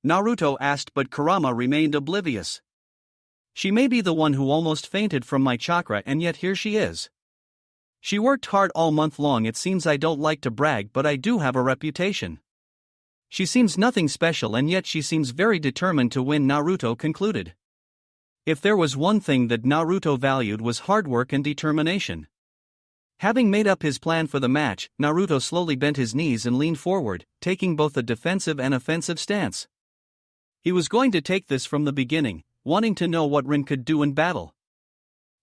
Speaker 1: Naruto asked, but Kurama remained oblivious. She may be the one who almost fainted from my chakra, and yet here she is. She worked hard all month long. It seems I don't like to brag, but I do have a reputation. She seems nothing special, and yet she seems very determined to win, Naruto concluded. If there was one thing that Naruto valued was hard work and determination. Having made up his plan for the match, Naruto slowly bent his knees and leaned forward, taking both a defensive and offensive stance. He was going to take this from the beginning, wanting to know what Rin could do in battle.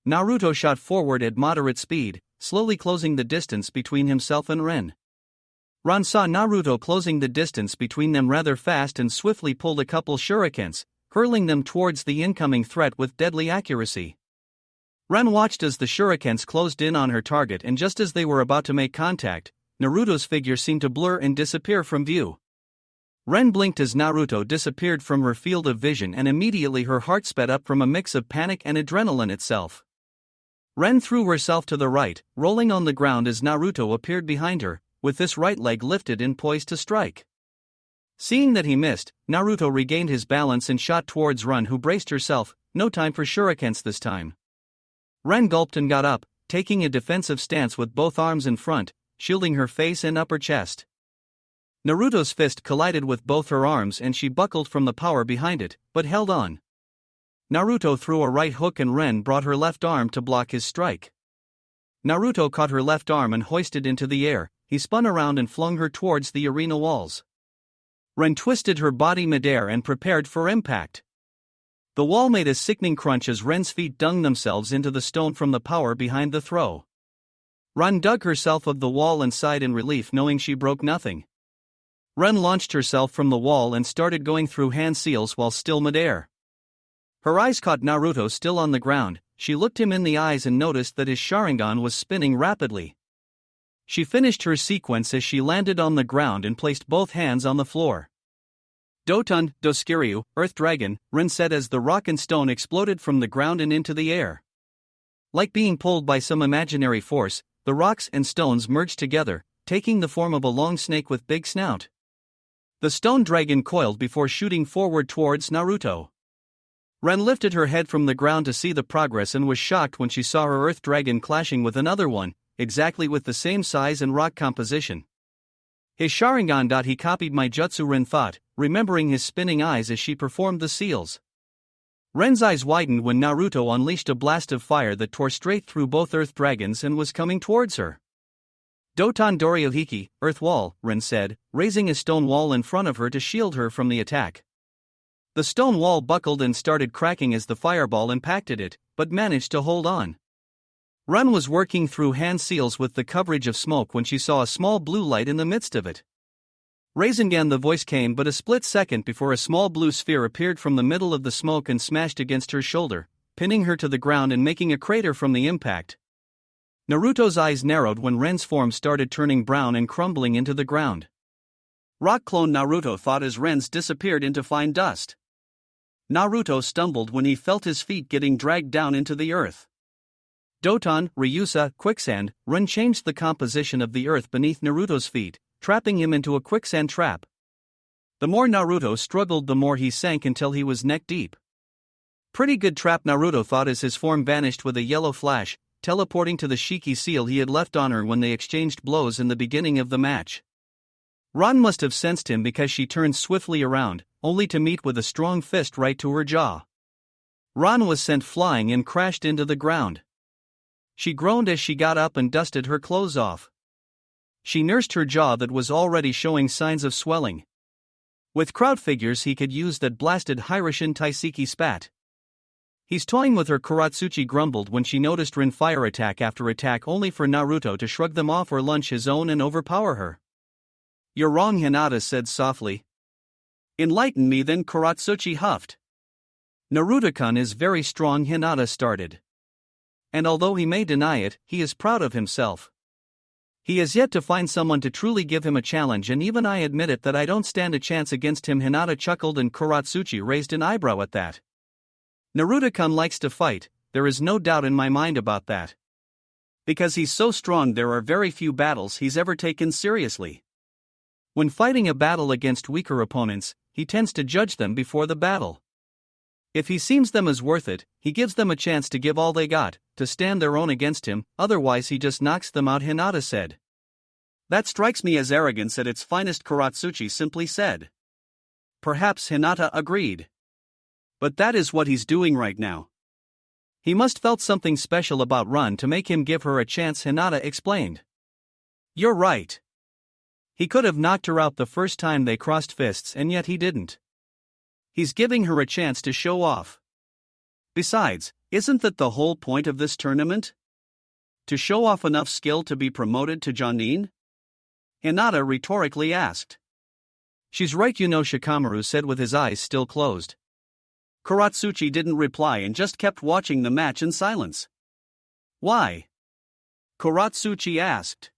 Speaker 1: Naruto shot forward at moderate speed, slowly closing the distance between himself and Rin. Rin saw Naruto closing the distance between them rather fast and swiftly pulled a couple shurikens, hurling them towards the incoming threat with deadly accuracy. Rin watched as the shurikens closed in on her target, and just as they were about to make contact, Naruto's figure seemed to blur and disappear from view. Rin blinked as Naruto disappeared from her field of vision, and immediately her heart sped up from a mix of panic and adrenaline itself. Rin threw herself to the right, rolling on the ground as Naruto appeared behind her, with this right leg lifted and poised to strike. Seeing that he missed, Naruto regained his balance and shot towards Rin, who braced herself. No time for shurikens this time. Rin gulped and got up, taking a defensive stance with both arms in front, shielding her face and upper chest. Naruto's fist collided with both her arms and she buckled from the power behind it, but held on. Naruto threw a right hook and Rin brought her left arm to block his strike. Naruto caught her left arm and hoisted into the air. He spun around and flung her towards the arena walls. Rin twisted her body midair and prepared for impact. The wall made a sickening crunch as Ren's feet dug themselves into the stone from the power behind the throw. Rin dug herself of the wall and sighed in relief, knowing she broke nothing. Rin launched herself from the wall and started going through hand seals while still midair. Her eyes caught Naruto still on the ground. She looked him in the eyes and noticed that his Sharingan was spinning rapidly. She finished her sequence as she landed on the ground and placed both hands on the floor. Dotun, Doskiryu, Earth Dragon, Rin said as the rock and stone exploded from the ground and into the air. Like being pulled by some imaginary force, the rocks and stones merged together, taking the form of a long snake with big snout. The stone dragon coiled before shooting forward towards Naruto. Rin lifted her head from the ground to see the progress and was shocked when she saw her Earth Dragon clashing with another one, exactly with the same size and rock composition. His Sharingan. He copied my jutsu, Rin thought, remembering his spinning eyes as she performed the seals. Ren's eyes widened when Naruto unleashed a blast of fire that tore straight through both Earth Dragons and was coming towards her. Doton Doryohiki, Earth Wall, Rin said, raising a stone wall in front of her to shield her from the attack. The stone wall buckled and started cracking as the fireball impacted it, but managed to hold on. Rin was working through hand seals with the coverage of smoke when she saw a small blue light in the midst of it. Rasengan, the voice came but a split second before a small blue sphere appeared from the middle of the smoke and smashed against her shoulder, pinning her to the ground and making a crater from the impact. Naruto's eyes narrowed when Ren's form started turning brown and crumbling into the ground. Rock clone Naruto thought as Ren's disappeared into fine dust. Naruto stumbled when he felt his feet getting dragged down into the earth. Doton, Ryusa, quicksand, Ren changed the composition of the earth beneath Naruto's feet, trapping him into a quicksand trap. The more Naruto struggled, the more he sank until he was neck deep. Pretty good trap, Naruto thought as his form vanished with a yellow flash, teleporting to the Shiki seal he had left on her when they exchanged blows in the beginning of the match. Ran must have sensed him because she turned swiftly around, only to meet with a strong fist right to her jaw. Ran was sent flying and crashed into the ground. She groaned as she got up and dusted her clothes off. She nursed her jaw that was already showing signs of swelling. With crowd figures he could use that blasted Hiroshin Taiseki spat. He's toying with her, Kuratsuchi grumbled when she noticed Rin fire attack after attack only for Naruto to shrug them off or lunge his own and overpower her. You're wrong, Hinata said softly. Enlighten me then, Kuratsuchi huffed. Naruto-kun is very strong, Hinata started. And although he may deny it, he is proud of himself. He has yet to find someone to truly give him a challenge, and even I admit it that I don't stand a chance against him, Hinata chuckled, and Kuratsuchi raised an eyebrow at that. Naruto-kun likes to fight, there is no doubt in my mind about that. Because he's so strong, there are very few battles he's ever taken seriously. When fighting a battle against weaker opponents, he tends to judge them before the battle. If he seems them as worth it, he gives them a chance to give all they got, to stand their own against him, otherwise he just knocks them out, Hinata said. That strikes me as arrogance at its finest, Kuratsuchi simply said. Perhaps, Hinata agreed. But that is what he's doing right now. He must felt something special about Ran to make him give her a chance, Hinata explained. You're right. He could have knocked her out the first time they crossed fists, and yet he didn't. He's giving her a chance to show off. Besides, isn't that the whole point of this tournament? To show off enough skill to be promoted to Jonin? Hinata rhetorically asked. She's right, Shikamaru said with his eyes still closed. Kuratsuchi didn't reply and just kept watching the match in silence. Why? Kuratsuchi asked.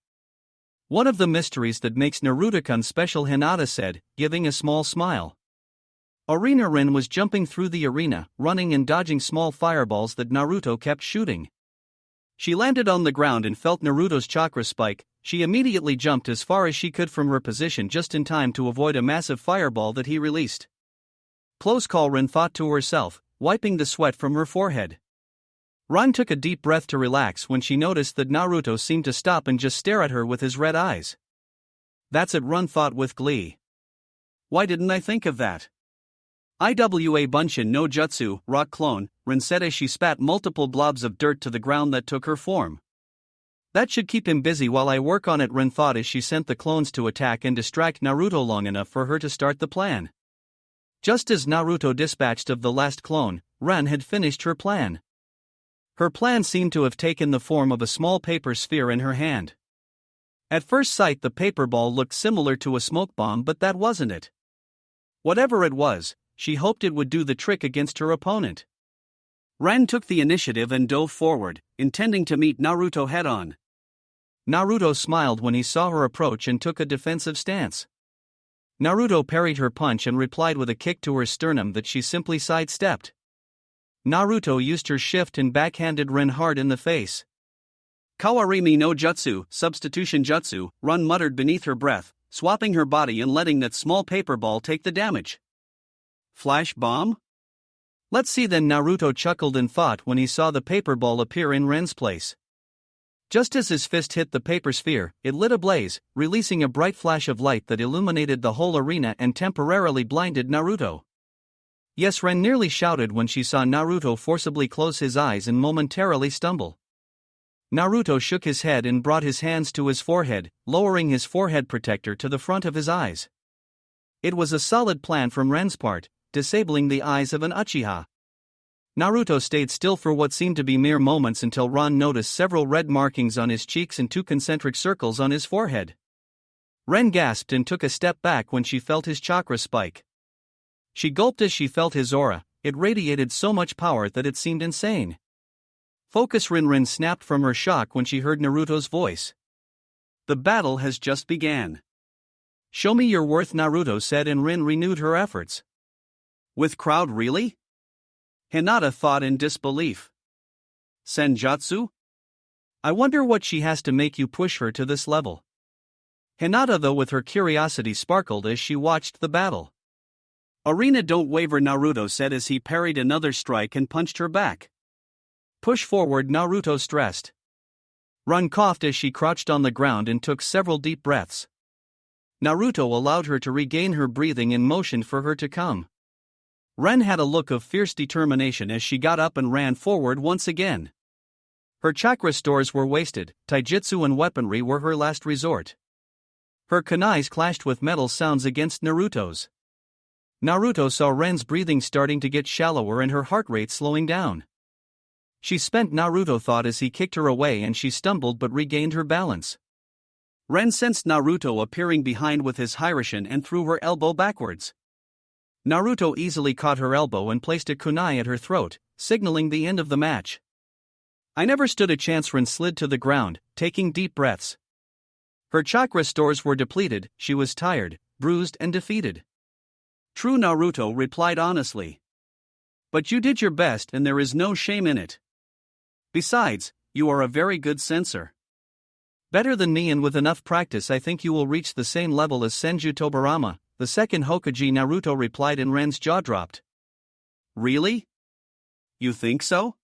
Speaker 1: One of the mysteries that makes Naruto-kun special, Hinata said, giving a small smile. Arena Rin was jumping through the arena, running and dodging small fireballs that Naruto kept shooting. She landed on the ground and felt Naruto's chakra spike. She immediately jumped as far as she could from her position just in time to avoid a massive fireball that he released. Close call, Rin thought to herself, wiping the sweat from her forehead. Ran took a deep breath to relax when she noticed that Naruto seemed to stop and just stare at her with his red eyes. That's it, Ran thought with glee. Why didn't I think of that? Iwa Bunshin no Jutsu, rock clone, Rin said as she spat multiple blobs of dirt to the ground that took her form. That should keep him busy while I work on it, Rin thought as she sent the clones to attack and distract Naruto long enough for her to start the plan. Just as Naruto dispatched of the last clone, Ran had finished her plan. Her plan seemed to have taken the form of a small paper sphere in her hand. At first sight, the paper ball looked similar to a smoke bomb, but that wasn't it. Whatever it was, she hoped it would do the trick against her opponent. Ran took the initiative and dove forward, intending to meet Naruto head-on. Naruto smiled when he saw her approach and took a defensive stance. Naruto parried her punch and replied with a kick to her sternum that she simply sidestepped. Naruto used her shift and backhanded Rin hard in the face. Kawarimi no Jutsu, substitution jutsu, Ran muttered beneath her breath, swapping her body and letting that small paper ball take the damage. Flash bomb? Let's see then, Naruto chuckled and thought when he saw the paper ball appear in Ren's place. Just as his fist hit the paper sphere, it lit ablaze, releasing a bright flash of light that illuminated the whole arena and temporarily blinded Naruto. Yes, Ren nearly shouted when she saw Naruto forcibly close his eyes and momentarily stumble. Naruto shook his head and brought his hands to his forehead, lowering his forehead protector to the front of his eyes. It was a solid plan from Ren's part, disabling the eyes of an Uchiha. Naruto stayed still for what seemed to be mere moments until Ran noticed several red markings on his cheeks and 2 concentric circles on his forehead. Ren gasped and took a step back when she felt his chakra spike. She gulped as she felt his aura. It radiated so much power that it seemed insane. Focus. Rin snapped from her shock when she heard Naruto's voice. The battle has just began. Show me your worth, Naruto said, and Rin renewed her efforts. With crowd, really? Hinata thought in disbelief. Senjutsu? I wonder what she has to make you push her to this level. Hinata, though, with her curiosity sparkled as she watched the battle. Arena, don't waver, Naruto said as he parried another strike and punched her back. Push forward, Naruto stressed. Rin coughed as she crouched on the ground and took several deep breaths. Naruto allowed her to regain her breathing and motioned for her to come. Rin had a look of fierce determination as she got up and ran forward once again. Her chakra stores were wasted, taijutsu and weaponry were her last resort. Her kunais clashed with metal sounds against Naruto's. Naruto saw Ren's breathing starting to get shallower and her heart rate slowing down. She spent, Naruto thought as he kicked her away, and she stumbled but regained her balance. Ren sensed Naruto appearing behind with his Hiraishin and threw her elbow backwards. Naruto easily caught her elbow and placed a kunai at her throat, signaling the end of the match. I never stood a chance. Ren slid to the ground, taking deep breaths. Her chakra stores were depleted, she was tired, bruised and defeated. True, Naruto replied honestly. But you did your best and there is no shame in it. Besides, you are a very good sensor. Better than me, and with enough practice I think you will reach the same level as Senju Tobirama, the second Hokage, Naruto replied, and Ren's jaw dropped. Really? You think so?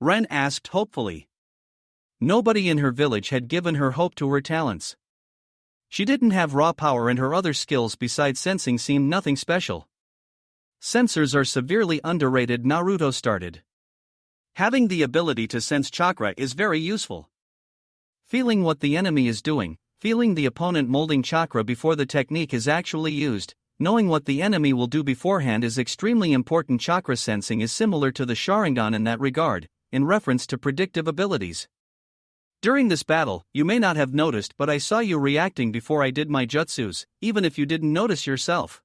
Speaker 1: Ren asked hopefully. Nobody in her village had given her hope to her talents. She didn't have raw power, and her other skills besides sensing seemed nothing special. Sensors are severely underrated, Naruto started. Having the ability to sense chakra is very useful. Feeling what the enemy is doing, feeling the opponent molding chakra before the technique is actually used, knowing what the enemy will do beforehand is extremely important. Chakra sensing is similar to the Sharingan in that regard, in reference to predictive abilities. During this battle, you may not have noticed, but I saw you reacting before I did my jutsus, even if you didn't notice yourself.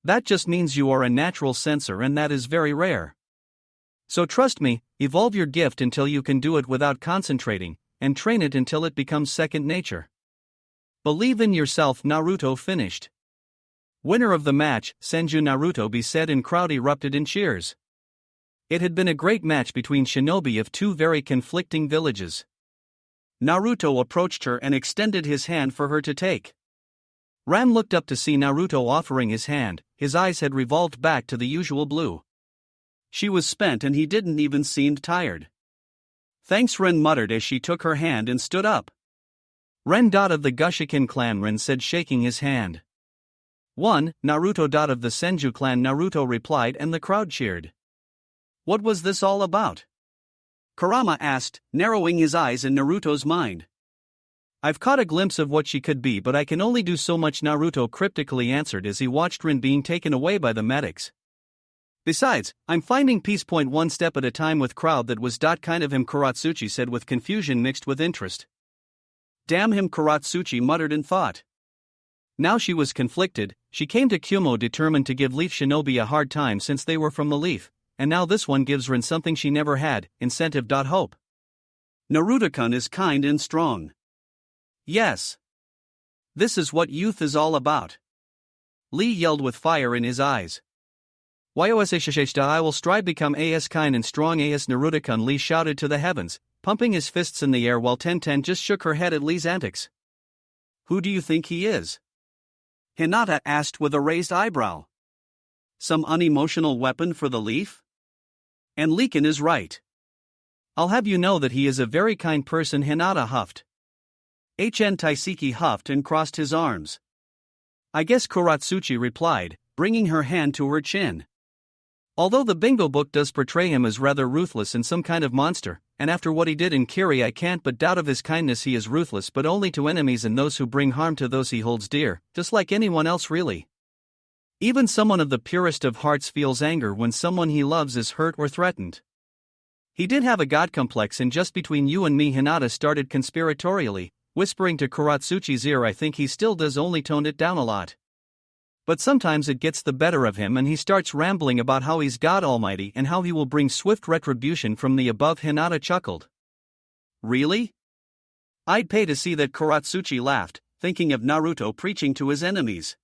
Speaker 1: That just means you are a natural sensor, and that is very rare. So trust me, evolve your gift until you can do it without concentrating, and train it until it becomes second nature. Believe in yourself, Naruto finished. Winner of the match, Senju Naruto said, and crowd erupted in cheers. It had been a great match between shinobi of two very conflicting villages. Naruto approached her and extended his hand for her to take. Ran looked up to see Naruto offering his hand, his eyes had revolved back to the usual blue. She was spent and he didn't even seem tired. Thanks, Ren muttered as she took her hand and stood up. Ren of the Gushiken clan, Ren said, shaking his hand. One, Naruto of the Senju clan, Naruto replied, and the crowd cheered. What was this all about? Kurama asked, narrowing his eyes in Naruto's mind. I've caught a glimpse of what she could be, but I can only do so much, Naruto cryptically answered as he watched Rin being taken away by the medics. Besides, I'm finding peace. One step at a time with crowd. That was kind of him, Kuratsuchi said with confusion mixed with interest. Damn him, Kuratsuchi muttered in thought. Now she was conflicted. She came to Kumo determined to give Leaf Shinobi a hard time since they were from the Leaf, and now this one gives Rin something she never had, incentive. Hope. Naruto-kun is kind and strong. Yes. This is what youth is all about. Lee yelled with fire in his eyes. Yosashishta, I will strive become as kind and strong as Naruto-kun, Lee shouted to the heavens, pumping his fists in the air while Tenten just shook her head at Lee's antics. Who do you think he is? Hinata asked with a raised eyebrow. Some unemotional weapon for the Leaf? And Leekin is right. I'll have you know that he is a very kind person, Hinata huffed. Taiseki huffed and crossed his arms. I guess, Kuratsuchi replied, bringing her hand to her chin. Although the bingo book does portray him as rather ruthless and some kind of monster, and after what he did in Kiri I can't but doubt of his kindness. He is ruthless but only to enemies and those who bring harm to those he holds dear, just like anyone else really. Even someone of the purest of hearts feels anger when someone he loves is hurt or threatened. He did have a god complex, and just between you and me, Hinata started conspiratorially, whispering to Kuratsuchi's ear, I think he still does, only toned it down a lot. But sometimes it gets the better of him and he starts rambling about how he's God Almighty and how he will bring swift retribution from the above. Hinata chuckled. Really? I'd pay to see that. Kuratsuchi laughed, thinking of Naruto preaching to his enemies.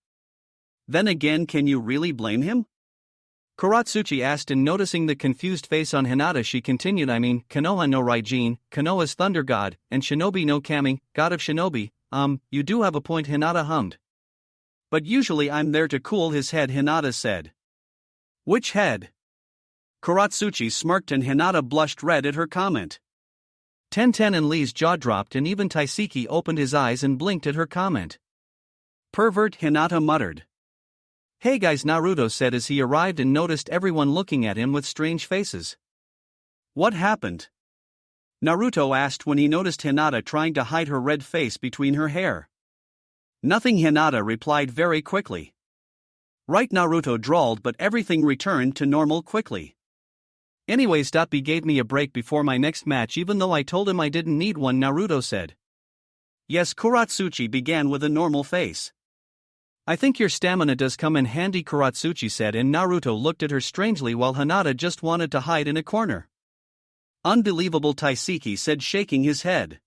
Speaker 1: Then again, can you really blame him? Kuratsuchi asked, and noticing the confused face on Hinata she continued, I mean, Konoha no Raijin, Konoha's thunder god, and Shinobi no Kami, god of shinobi. You do have a point, Hinata hummed. But usually I'm there to cool his head, Hinata said. Which head? Kuratsuchi smirked and Hinata blushed red at her comment. Tenten and Lee's jaw dropped and even Taiseki opened his eyes and blinked at her comment. Pervert, Hinata muttered. Hey guys, Naruto said as he arrived and noticed everyone looking at him with strange faces. What happened? Naruto asked when he noticed Hinata trying to hide her red face between her hair. Nothing, Hinata replied very quickly. Right, Naruto drawled, but everything returned to normal quickly. Anyways, B gave me a break before my next match even though I told him I didn't need one, Naruto said. Yes, Kuratsuchi began with a normal face. I think your stamina does come in handy, Kuratsuchi said, and Naruto looked at her strangely while Hinata just wanted to hide in a corner. Unbelievable, Taiseki said, shaking his head.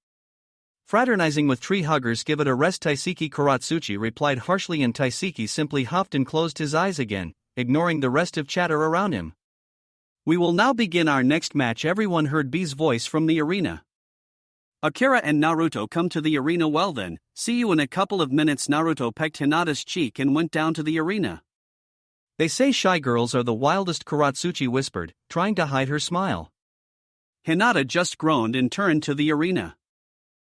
Speaker 1: Fraternizing with tree huggers, give it a rest, Taiseki, Kuratsuchi replied harshly, and Taiseki simply huffed and closed his eyes again, ignoring the rest of chatter around him. We will now begin our next match. Everyone heard B's voice from the arena. Akira and Naruto come to the arena. Well then, see you in a couple of minutes. Naruto pecked Hinata's cheek and went down to the arena. They say shy girls are the wildest, Kuratsuchi whispered, trying to hide her smile. Hinata just groaned and turned to the arena.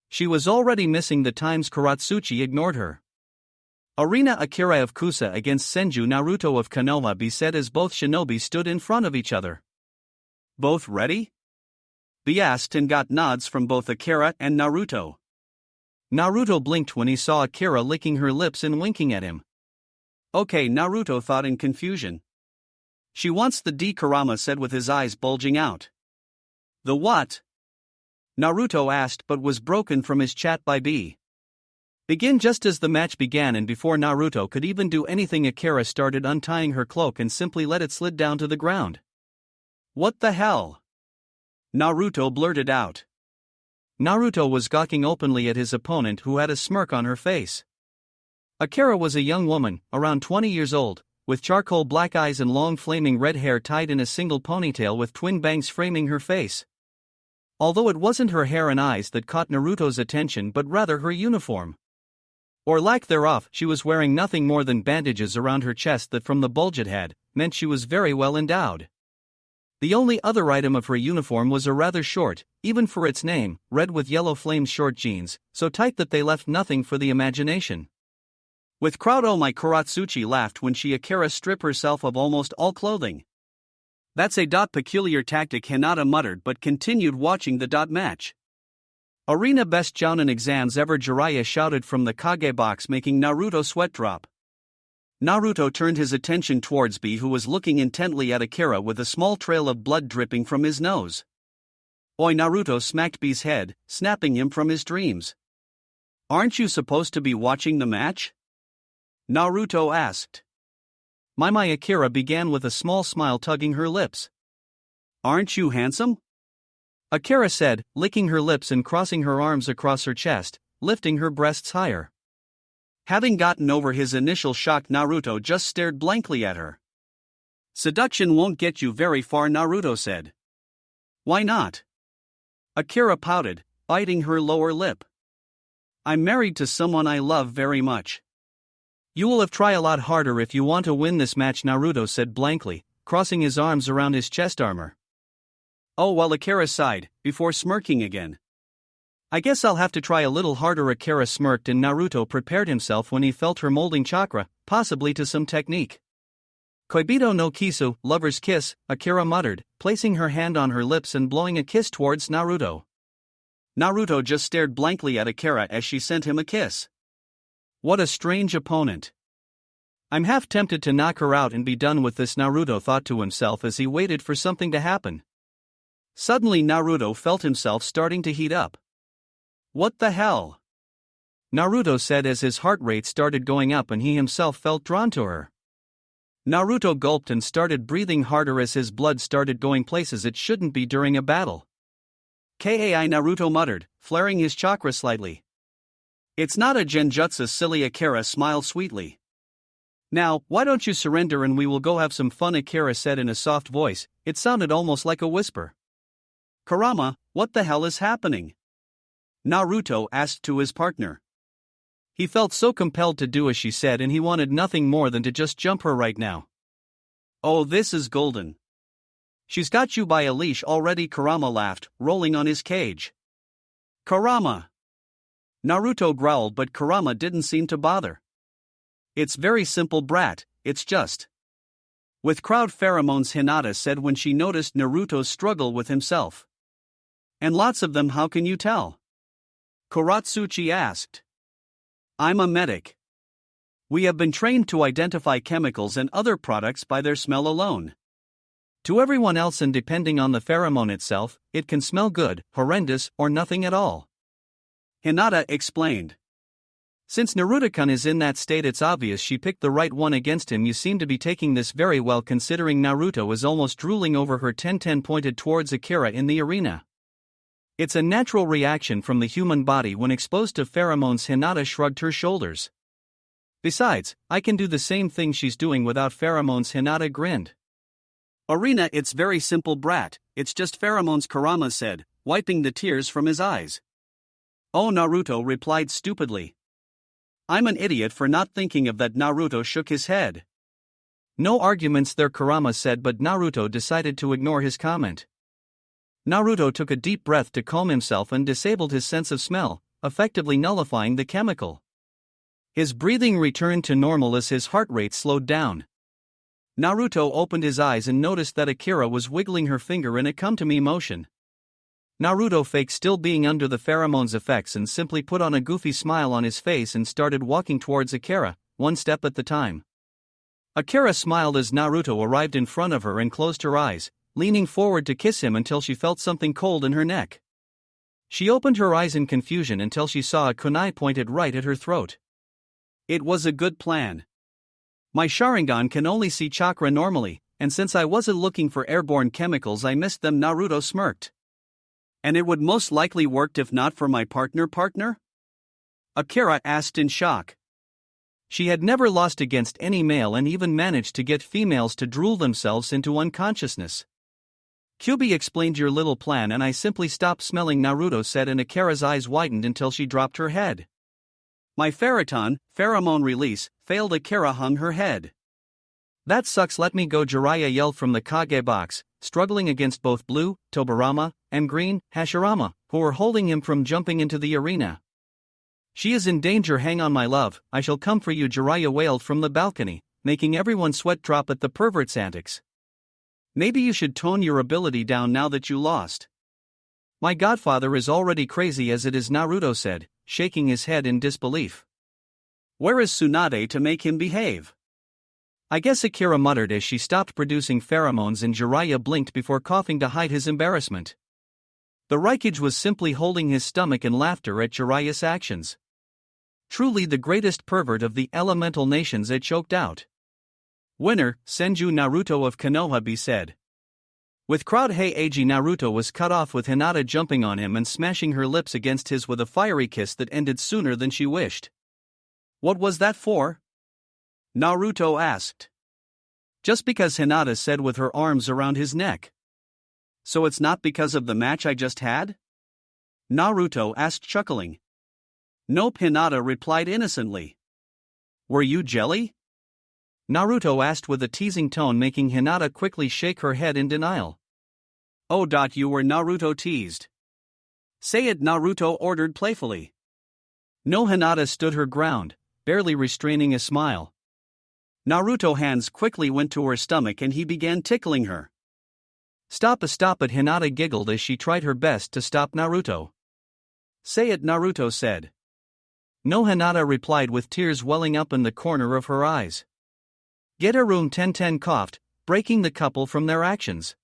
Speaker 1: She was already missing the times Kuratsuchi ignored her. Arena. Akira of Kusa against Senju Naruto of Konoha, B said as both shinobi stood in front of each other. Both ready? B asked and got nods from both Akira and Naruto. Naruto blinked when he saw Akira licking her lips and winking at him. Okay, Naruto thought in confusion. She wants the D, Kurama said with his eyes bulging out. The what? Naruto asked, but was broken from his chat by B. Begin. Just as the match began and before Naruto could even do anything, Akira started untying her cloak and simply let it slid down to the ground. What the hell? Naruto blurted out. Naruto was gawking openly at his opponent, who had a smirk on her face. Akira was a young woman, around 20 years old, with charcoal black eyes and long flaming red hair tied in a single ponytail with twin bangs framing her face. Although it wasn't her hair and eyes that caught Naruto's attention but rather her uniform. Or lack thereof. She was wearing nothing more than bandages around her chest that, from the bulge it had, meant she was very well endowed. The only other item of her uniform was a rather short, even for its name, red with yellow flames short jeans, so tight that they left nothing for the imagination. With crowd, oh my, Kuratsuchi laughed when she Akira stripped herself of almost all clothing. That's a peculiar tactic, Hinata muttered, but continued watching the match. Arena. Best jounin exams ever, Jiraiya shouted from the Kage box, making Naruto sweat drop. Naruto turned his attention towards B, who was looking intently at Akira with a small trail of blood dripping from his nose. Oi, Naruto smacked B's head, snapping him from his dreams. Aren't you supposed to be watching the match? Naruto asked. My, Akira began with a small smile tugging her lips. Aren't you handsome? Akira said, licking her lips and crossing her arms across her chest, lifting her breasts higher. Having gotten over his initial shock, Naruto just stared blankly at her. Seduction won't get you very far, Naruto said. Why not? Akira pouted, biting her lower lip. I'm married to someone I love very much. You will have to try a lot harder if you want to win this match, Naruto said blankly, crossing his arms around his chest armor. Oh well, Akira sighed, before smirking again. I guess I'll have to try a little harder, Akira smirked, and Naruto prepared himself when he felt her molding chakra, possibly to some technique. Koibito no kisu, lover's kiss, Akira muttered, placing her hand on her lips and blowing a kiss towards Naruto. Naruto just stared blankly at Akira as she sent him a kiss. What a strange opponent. I'm half tempted to knock her out and be done with this, Naruto thought to himself as he waited for something to happen. Suddenly Naruto felt himself starting to heat up. What the hell? Naruto said as his heart rate started going up and he himself felt drawn to her. Naruto gulped and started breathing harder as his blood started going places it shouldn't be during a battle. Kai Naruto muttered, flaring his chakra slightly. It's not a genjutsu, silly. Akira smiled sweetly. Now, why don't you surrender and we will go have some fun, Akira said in a soft voice. It sounded almost like a whisper. Kurama, what the hell is happening? Naruto asked to his partner. He felt so compelled to do as she said and he wanted nothing more than to just jump her right now. Oh, this is golden. She's got you by a leash already, Kurama laughed, rolling on his cage. Kurama! Naruto growled, but Kurama didn't seem to bother. It's very simple, brat, it's just. With crowd pheromones, Hinata said when she noticed Naruto's struggle with himself. And lots of them, how can you tell? Kuratsuchi asked. I'm a medic. We have been trained to identify chemicals and other products by their smell alone. To everyone else, and depending on the pheromone itself, it can smell good, horrendous, or nothing at all. Hinata explained. Since Naruto-kun is in that state, it's obvious she picked the right one against him. You seem to be taking this very well, considering Naruto was almost drooling over her. Tenten pointed towards Akira in the arena. It's a natural reaction from the human body when exposed to pheromones. Hinata shrugged her shoulders. Besides, I can do the same thing she's doing without pheromones. Hinata grinned. Arena, it's very simple, brat, it's just pheromones, Kurama said, wiping the tears from his eyes. Oh, Naruto replied stupidly. I'm an idiot for not thinking of that. Naruto shook his head. No arguments there, Kurama said, but Naruto decided to ignore his comment. Naruto took a deep breath to calm himself and disabled his sense of smell, effectively nullifying the chemical. His breathing returned to normal as his heart rate slowed down. Naruto opened his eyes and noticed that Akira was wiggling her finger in a come-to-me motion. Naruto faked still being under the pheromones' effects and simply put on a goofy smile on his face and started walking towards Akira, one step at the time. Akira smiled as Naruto arrived in front of her and closed her eyes, leaning forward to kiss him until she felt something cold in her neck. She opened her eyes in confusion until she saw a kunai pointed right at her throat. It was a good plan. My Sharingan can only see chakra normally, and since I wasn't looking for airborne chemicals, I missed them. Naruto smirked. And it would most likely worked if not for my partner? Akira asked in shock. She had never lost against any male and even managed to get females to drool themselves into unconsciousness. Kyubi explained your little plan and I simply stopped smelling, Naruto said, and Akira's eyes widened until she dropped her head. My pheromone release, failed. Akira hung her head. That sucks, let me go, Jiraiya yelled from the Kage box, struggling against both Blue, Tobirama, and Green, Hashirama, who were holding him from jumping into the arena. She is in danger, hang on my love, I shall come for you, Jiraiya wailed from the balcony, making everyone sweat drop at the pervert's antics. Maybe you should tone your ability down now that you lost. My godfather is already crazy as it is, Naruto said, shaking his head in disbelief. Where is Tsunade to make him behave? I guess, Akira muttered as she stopped producing pheromones, and Jiraiya blinked before coughing to hide his embarrassment. The Raikage was simply holding his stomach in laughter at Jiraiya's actions. Truly the greatest pervert of the elemental nations, it choked out. Winner, Senju Naruto of Konoha said. With crowd Heiji, Naruto was cut off with Hinata jumping on him and smashing her lips against his with a fiery kiss that ended sooner than she wished. What was that for? Naruto asked. Just because, Hinata said with her arms around his neck. So it's not because of the match I just had? Naruto asked, chuckling. Nope, Hinata replied innocently. Were you jelly? Naruto asked with a teasing tone, making Hinata quickly shake her head in denial. Oh, you were, Naruto teased. Say it, Naruto ordered playfully. No, Hinata stood her ground, barely restraining a smile. Naruto's hands quickly went to her stomach and he began tickling her. Stop it, Hinata giggled as she tried her best to stop Naruto. Say it, Naruto said. No, Hinata replied with tears welling up in the corner of her eyes. Get a room, Tenten coughed, breaking the couple from their actions.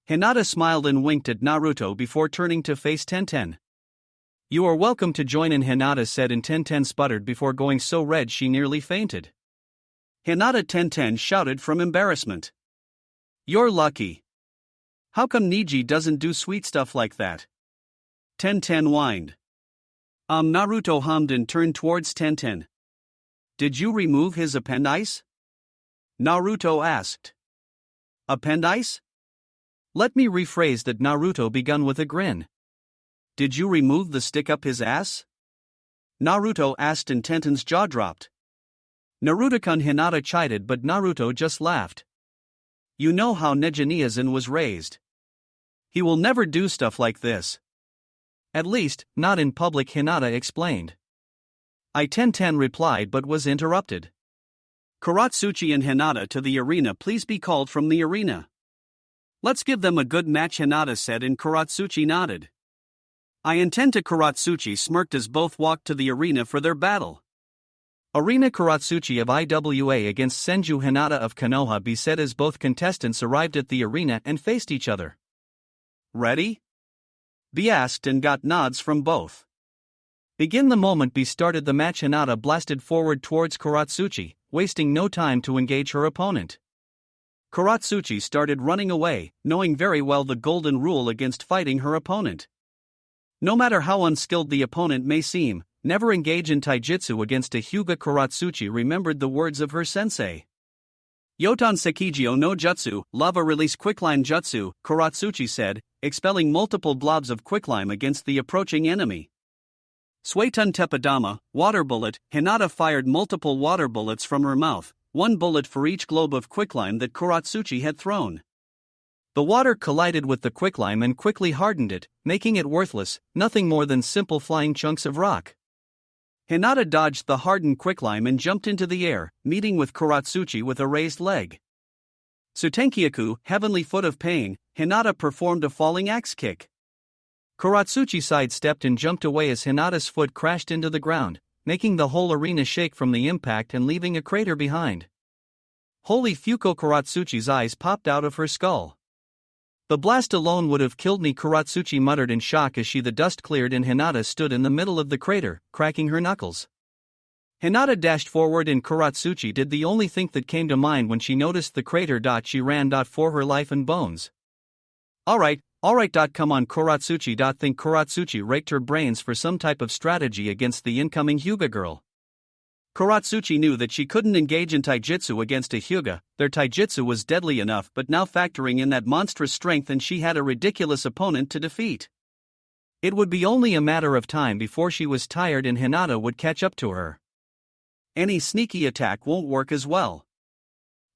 Speaker 1: Hinata smiled and winked at Naruto before turning to face Tenten. You are welcome to join in, Hinata said, and Tenten sputtered before going so red she nearly fainted. Hinata, Tenten shouted from embarrassment. You're lucky. How come Niji doesn't do sweet stuff like that? Tenten whined. Naruto hummed and turned towards Tenten. Did you remove his appendix? Naruto asked. Appendix? Let me rephrase that. Naruto begun with a grin. Did you remove the stick up his ass? Naruto asked and Tenten's jaw dropped. Naruto-kun, Hinata chided, but Naruto just laughed. You know how Neji-Neozan was raised. He will never do stuff like this. At least, not in public, Hinata explained. Tenten replied but was interrupted. Kuratsuchi and Hinata to the arena, please be called from the arena. Let's give them a good match, Hinata said, and Kuratsuchi nodded. I intend to. Kuratsuchi smirked as both walked to the arena for their battle. Arena. Kuratsuchi of IWA against Senju Hinata of Konoha be said as both contestants arrived at the arena and faced each other. Ready? B asked and got nods from both. Begin. The moment B started the match, Hinata blasted forward towards Kuratsuchi, wasting no time to engage her opponent. Kuratsuchi started running away, knowing very well the golden rule against fighting her opponent. No matter how unskilled the opponent may seem, never engage in taijutsu against a Hyuga. Kuratsuchi remembered the words of her sensei. Yoton Sekijio no Jutsu, lava release quicklime jutsu, Kuratsuchi said, expelling multiple blobs of quicklime against the approaching enemy. Suetun Teppadama, water bullet. Hinata fired multiple water bullets from her mouth, one bullet for each globe of quicklime that Kuratsuchi had thrown. The water collided with the quicklime and quickly hardened it, making it worthless, nothing more than simple flying chunks of rock. Hinata dodged the hardened quicklime and jumped into the air, meeting with Kuratsuchi with a raised leg. Sutenkyaku, heavenly foot of pain. Hinata performed a falling axe kick. Kuratsuchi sidestepped and jumped away as Hinata's foot crashed into the ground, making the whole arena shake from the impact and leaving a crater behind. Holy Fuko! Kuratsuchi's eyes popped out of her skull. The blast alone would have killed me, Kuratsuchi muttered in shock as the dust cleared and Hinata stood in the middle of the crater, cracking her knuckles. Hinata dashed forward and Kuratsuchi did the only thing that came to mind when she noticed the crater. She ran. For her life and bones. Alright, come on, Kuratsuchi. Think. Kuratsuchi raked her brains for some type of strategy against the incoming Hyuga girl. Kuratsuchi knew that she couldn't engage in taijutsu against a Hyuga. Their taijutsu was deadly enough, but now factoring in that monstrous strength, and she had a ridiculous opponent to defeat. It would be only a matter of time before she was tired and Hinata would catch up to her. Any sneaky attack won't work as well.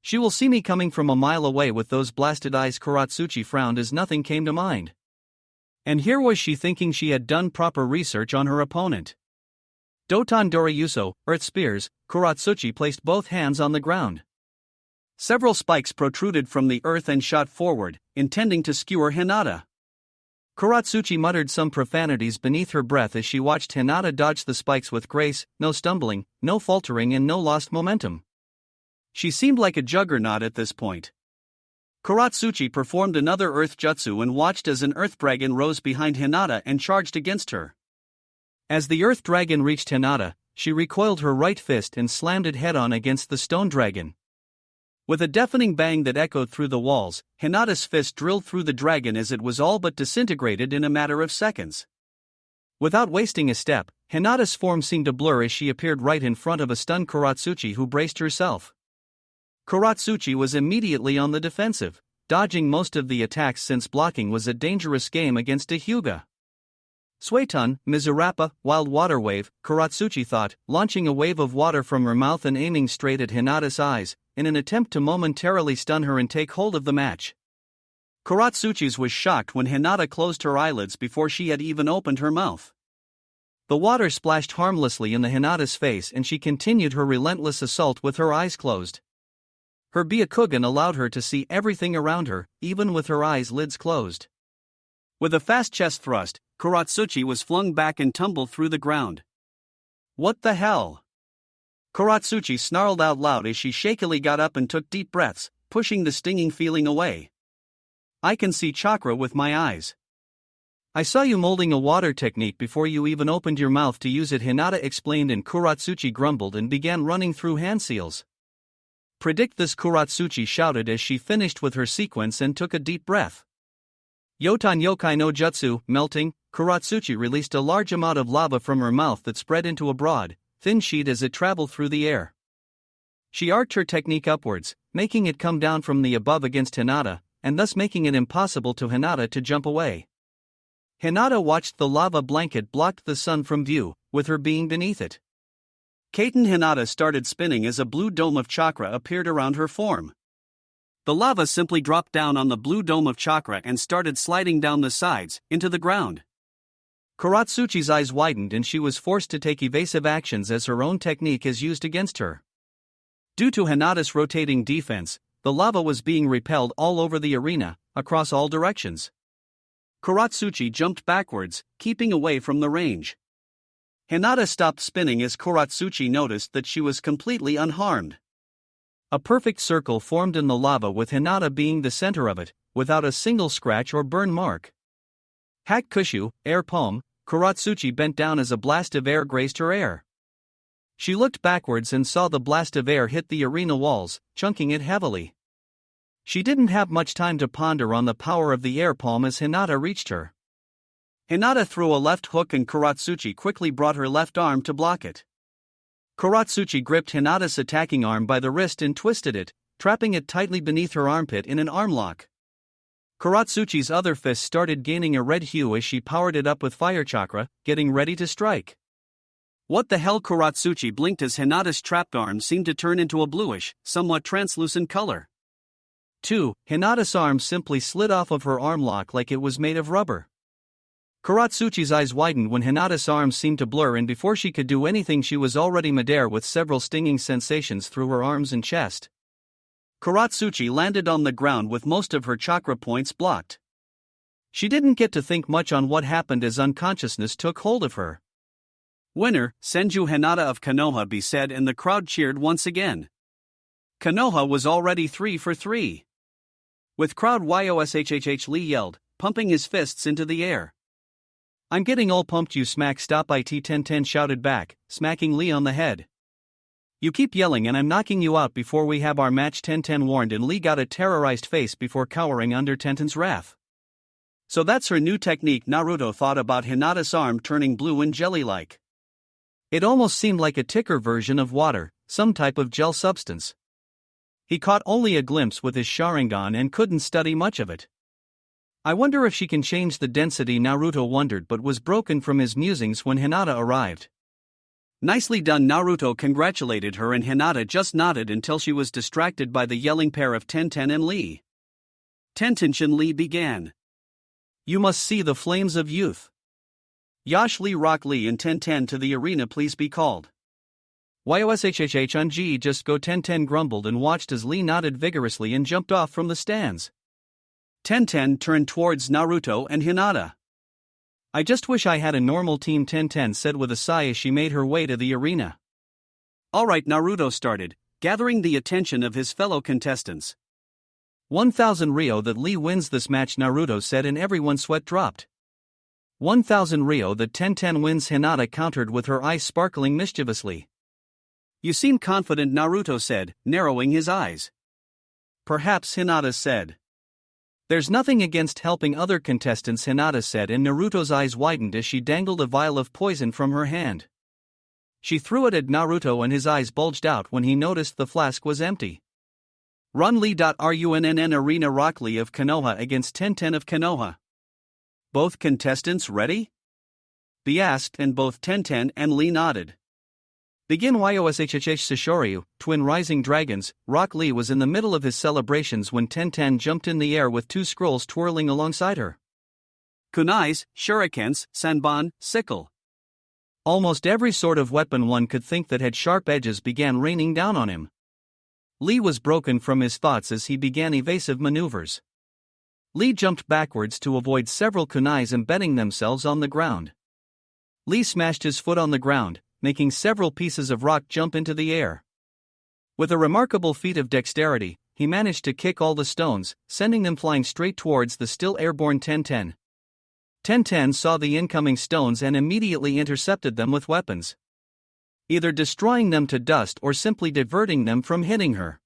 Speaker 1: She will see me coming from a mile away with those blasted eyes. Kuratsuchi frowned as nothing came to mind. And here was she thinking she had done proper research on her opponent. Doton Doriyuso, Earth Spears. Kuratsuchi placed both hands on the ground. Several spikes protruded from the earth and shot forward, intending to skewer Hinata. Kuratsuchi muttered some profanities beneath her breath as she watched Hinata dodge the spikes with grace, no stumbling, no faltering and no lost momentum. She seemed like a juggernaut at this point. Kuratsuchi performed another earth jutsu and watched as an earth dragon rose behind Hinata and charged against her. As the earth dragon reached Hinata, she recoiled her right fist and slammed it head-on against the stone dragon. With a deafening bang that echoed through the walls, Hinata's fist drilled through the dragon as it was all but disintegrated in a matter of seconds. Without wasting a step, Hinata's form seemed to blur as she appeared right in front of a stunned Kuratsuchi who braced herself. Kuratsuchi was immediately on the defensive, dodging most of the attacks since blocking was a dangerous game against a Hyuga. Suetun, Mizurappa, wild water wave, Kuratsuchi thought, launching a wave of water from her mouth and aiming straight at Hinata's eyes, in an attempt to momentarily stun her and take hold of the match. Kuratsuchi's was shocked when Hinata closed her eyelids before she had even opened her mouth. The water splashed harmlessly in the Hinata's face and she continued her relentless assault with her eyes closed. Her Byakugan allowed her to see everything around her, even with her eyes lids closed. With a fast chest thrust, Kuratsuchi was flung back and tumbled through the ground. What the hell? Kuratsuchi snarled out loud as she shakily got up and took deep breaths, pushing the stinging feeling away. I can see chakra with my eyes. I saw you molding a water technique before you even opened your mouth to use it, Hinata explained, and Kuratsuchi grumbled and began running through hand seals. Predict this, Kuratsuchi shouted as she finished with her sequence and took a deep breath. Yotan yokai no jutsu, melting, Kuratsuchi released a large amount of lava from her mouth that spread into a broad, thin sheet as it traveled through the air. She arced her technique upwards, making it come down from the above against Hinata, and thus making it impossible to Hinata to jump away. Hinata watched the lava blanket block the sun from view, with her being beneath it. Kaiten Hinata started spinning as a blue dome of chakra appeared around her form. The lava simply dropped down on the blue dome of chakra and started sliding down the sides, into the ground. Kuratsuchi's eyes widened and she was forced to take evasive actions as her own technique is used against her. Due to Hinata's rotating defense, the lava was being repelled all over the arena, across all directions. Kuratsuchi jumped backwards, keeping away from the range. Hinata stopped spinning as Kuratsuchi noticed that she was completely unharmed. A perfect circle formed in the lava with Hinata being the center of it, without a single scratch or burn mark. Hakushu, air palm, Kuratsuchi bent down as a blast of air grazed her air. She looked backwards and saw the blast of air hit the arena walls, chunking it heavily. She didn't have much time to ponder on the power of the air palm as Hinata reached her. Hinata threw a left hook and Kuratsuchi quickly brought her left arm to block it. Kuratsuchi gripped Hinata's attacking arm by the wrist and twisted it, trapping it tightly beneath her armpit in an arm lock. Kuratsuchi's other fist started gaining a red hue as she powered it up with fire chakra, getting ready to strike. What the hell? Kuratsuchi blinked as Hinata's trapped arm seemed to turn into a bluish, somewhat translucent color. 2. Hinata's arm simply slid off of her arm lock like it was made of rubber. Kuratsuchi's eyes widened when Hinata's arms seemed to blur, and before she could do anything she was already midair with several stinging sensations through her arms and chest. Kuratsuchi landed on the ground with most of her chakra points blocked. She didn't get to think much on what happened as unconsciousness took hold of her. Winner, Senju Hinata of Konoha, be said, and the crowd cheered once again. Konoha was already 3 for 3. With crowd yoshhh, Lee yelled, pumping his fists into the air. I'm getting all pumped, you smack. Stop it, Ten shouted back, smacking Lee on the head. You keep yelling and I'm knocking you out before we have our match, Ten warned, and Lee got a terrorized face before cowering under Tenten's wrath. So that's her new technique, Naruto thought about Hinata's arm turning blue and jelly-like. It almost seemed like a thicker version of water, some type of gel substance. He caught only a glimpse with his Sharingan and couldn't study much of it. I wonder if she can change the density, Naruto wondered, but was broken from his musings when Hinata arrived. Nicely done, Naruto congratulated her, and Hinata just nodded until she was distracted by the yelling pair of Tenten and Lee. Tenten Lee began. You must see the flames of youth. Yash Lee, Rock Lee, and Tenten to the arena, please be called. Yoshhh on G, just go, Tenten grumbled and watched as Lee nodded vigorously and jumped off from the stands. Tenten turned towards Naruto and Hinata. I just wish I had a normal team, Tenten said with a sigh as she made her way to the arena. Alright, Naruto started, gathering the attention of his fellow contestants. 1,000 Rio that Lee wins this match, Naruto said, and everyone's sweat dropped. 1,000 Rio that Tenten wins, Hinata countered with her eyes sparkling mischievously. You seem confident, Naruto said, narrowing his eyes. Perhaps, Hinata said. There's nothing against helping other contestants, Hinata said, and Naruto's eyes widened as she dangled a vial of poison from her hand. She threw it at Naruto and his eyes bulged out when he noticed the flask was empty. Run Lee. Runnn Arena, Rock Lee of Konoha against Tenten of Konoha. Both contestants ready? Be asked, and both Tenten and Lee nodded. Begin. Yoshhh Sashoryu, twin rising dragons. Rock Lee was in the middle of his celebrations when Tenten jumped in the air with 2 scrolls twirling alongside her. Kunais, shurikens, sanban, sickle. Almost every sort of weapon one could think that had sharp edges began raining down on him. Lee was broken from his thoughts as he began evasive maneuvers. Lee jumped backwards to avoid several kunais embedding themselves on the ground. Lee smashed his foot on the ground, making several pieces of rock jump into the air. With a remarkable feat of dexterity, he managed to kick all the stones, sending them flying straight towards the still airborne Tenten. Tenten saw the incoming stones and immediately intercepted them with weapons, either destroying them to dust or simply diverting them from hitting her.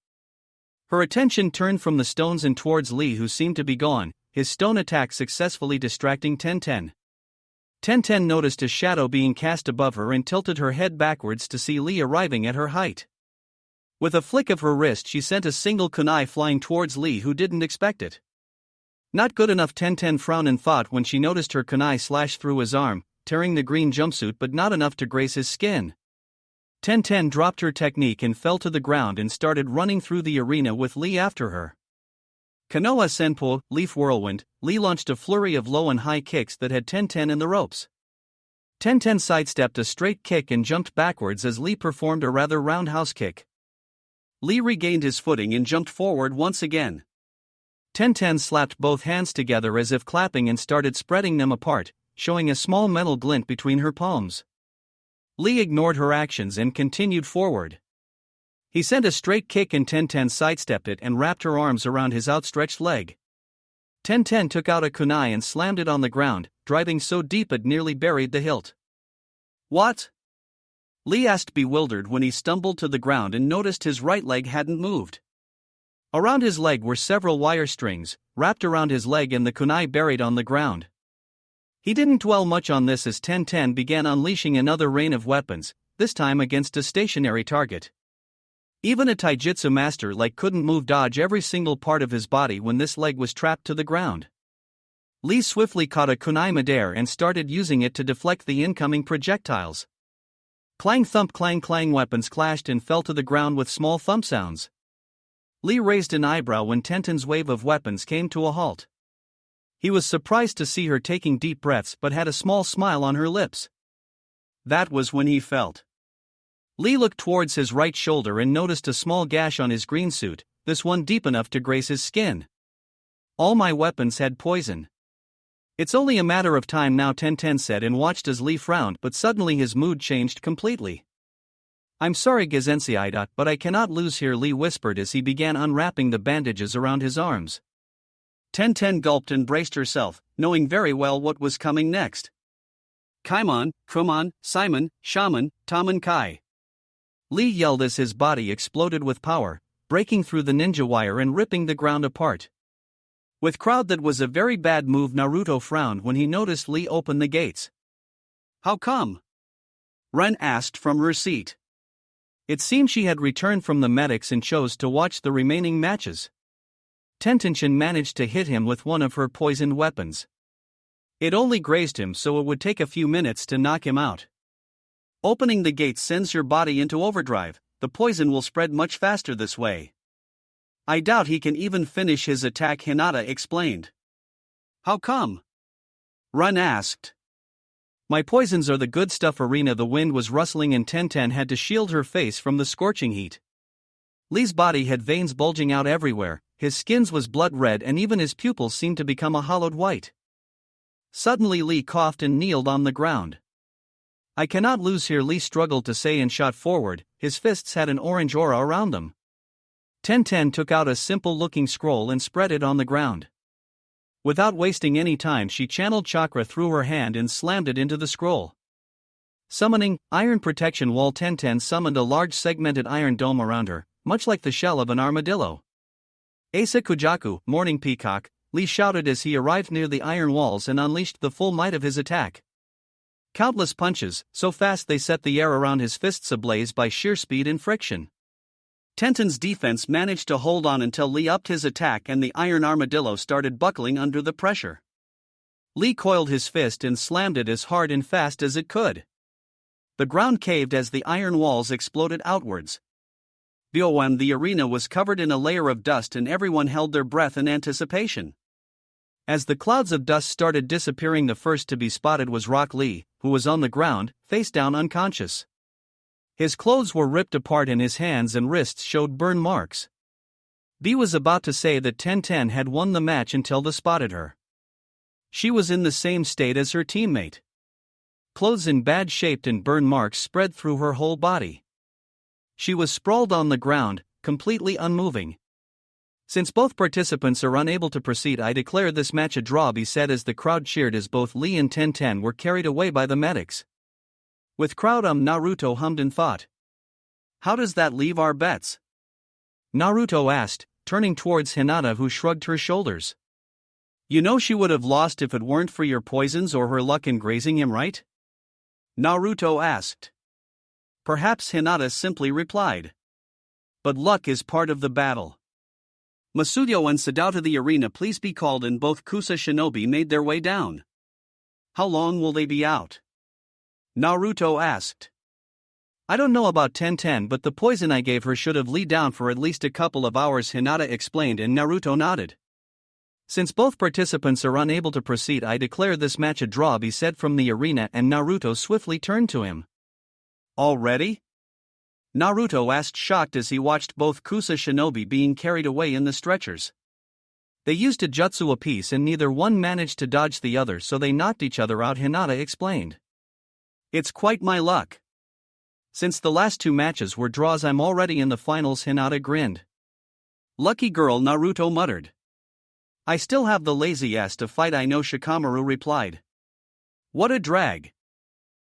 Speaker 1: Her attention turned from the stones and towards Lee, who seemed to be gone, his stone attack successfully distracting Tenten. Tenten noticed a shadow being cast above her and tilted her head backwards to see Lee arriving at her height. With a flick of her wrist, she sent a single kunai flying towards Lee, who didn't expect it. Not good enough, Tenten frowned in thought when she noticed her kunai slash through his arm, tearing the green jumpsuit, but not enough to graze his skin. Tenten dropped her technique and fell to the ground and started running through the arena with Lee after her. Kanoa Senpo, Leaf Whirlwind, Lee launched a flurry of low and high kicks that had Tenten in the ropes. Tenten sidestepped a straight kick and jumped backwards as Lee performed a rather roundhouse kick. Lee regained his footing and jumped forward once again. Tenten slapped both hands together as if clapping and started spreading them apart, showing a small metal glint between her palms. Lee ignored her actions and continued forward. He sent a straight kick and Tenten sidestepped it and wrapped her arms around his outstretched leg. Tenten took out a kunai and slammed it on the ground, driving so deep it nearly buried the hilt. "What?" Lee asked, bewildered, when he stumbled to the ground and noticed his right leg hadn't moved. Around his leg were several wire strings, wrapped around his leg and the kunai buried on the ground. He didn't dwell much on this as Tenten began unleashing another rain of weapons, this time against a stationary target. Even a taijutsu master like couldn't dodge every single part of his body when this leg was trapped to the ground. Lee swiftly caught a kunai midair and started using it to deflect the incoming projectiles. Clang thump clang clang, weapons clashed and fell to the ground with small thump sounds. Lee raised an eyebrow when Tenten's wave of weapons came to a halt. He was surprised to see her taking deep breaths but had a small smile on her lips. That was when he felt. Lee looked towards his right shoulder and noticed a small gash on his green suit, this one deep enough to graze his skin. "All my weapons had poison. It's only a matter of time now," Tenten said and watched as Lee frowned, but suddenly his mood changed completely. "I'm sorry, Gazensei, but I cannot lose here," Lee whispered as he began unwrapping the bandages around his arms. Tenten gulped and braced herself, knowing very well what was coming next. "Kaimon, Kumon, Simon, Shaman, Taman Kai." Lee yelled as his body exploded with power, breaking through the ninja wire and ripping the ground apart. With crowd, that was a very bad move. Naruto frowned when he noticed Lee open the gates. "How come?" Ren asked from her seat. It seemed she had returned from the medics and chose to watch the remaining matches. Tentenshin managed to hit him with one of her poisoned weapons. It only grazed him, so it would take a few minutes to knock him out. Opening the gates sends your body into overdrive. The poison will spread much faster this way. I doubt he can even finish his attack, Hinata explained. "How come?" Run asked. "My poisons are the good stuff." Arena. The wind was rustling and Tenten had to shield her face from the scorching heat. Lee's body had veins bulging out everywhere, his skin was blood red and even his pupils seemed to become a hollowed white. Suddenly Lee coughed and kneeled on the ground. "I cannot lose here," Lee struggled to say and shot forward, his fists had an orange aura around them. Tenten took out a simple-looking scroll and spread it on the ground. Without wasting any time, she channeled chakra through her hand and slammed it into the scroll. Summoning Iron Protection Wall, Tenten summoned a large segmented iron dome around her, much like the shell of an armadillo. "Asa Kujaku, Morning Peacock," Lee shouted as he arrived near the iron walls and unleashed the full might of his attack. Countless punches, so fast they set the air around his fists ablaze by sheer speed and friction. Tenten's defense managed to hold on until Lee upped his attack and the iron armadillo started buckling under the pressure. Lee coiled his fist and slammed it as hard and fast as it could. The ground caved as the iron walls exploded outwards. Biowan, the arena was covered in a layer of dust and everyone held their breath in anticipation. As the clouds of dust started disappearing, the first to be spotted was Rock Lee, who was on the ground, face down unconscious. His clothes were ripped apart and his hands and wrists showed burn marks. B was about to say that Tenten had won the match until they spotted her. She was in the same state as her teammate. Clothes in bad shape and burn marks spread through her whole body. She was sprawled on the ground, completely unmoving. Since both participants are unable to proceed, I declare this match a draw, he said as the crowd cheered as both Lee and Tenten were carried away by the medics. With crowd Naruto hummed and thought. How does that leave our bets? Naruto asked, turning towards Hinata, who shrugged her shoulders. You know she would have lost if it weren't for your poisons or her luck in grazing him, right? Naruto asked. Perhaps, Hinata simply replied. But luck is part of the battle. Masudio and Sadao to the arena, please be called, and both Kusa shinobi made their way down. How long will they be out? Naruto asked. I don't know about Tenten, but the poison I gave her should have laid down for at least a couple of hours, Hinata explained, and Naruto nodded. Since both participants are unable to proceed, I declare this match a draw, he said from the arena, and Naruto swiftly turned to him. Already? Naruto asked, shocked as he watched both Kusa shinobi being carried away in the stretchers. They used a jutsu apiece and neither one managed to dodge the other, so they knocked each other out, Hinata explained. It's quite my luck. Since the last two matches were draws, I'm already in the finals, Hinata grinned. Lucky girl, Naruto muttered. I still have the lazy ass to fight, I know, Shikamaru replied. What a drag.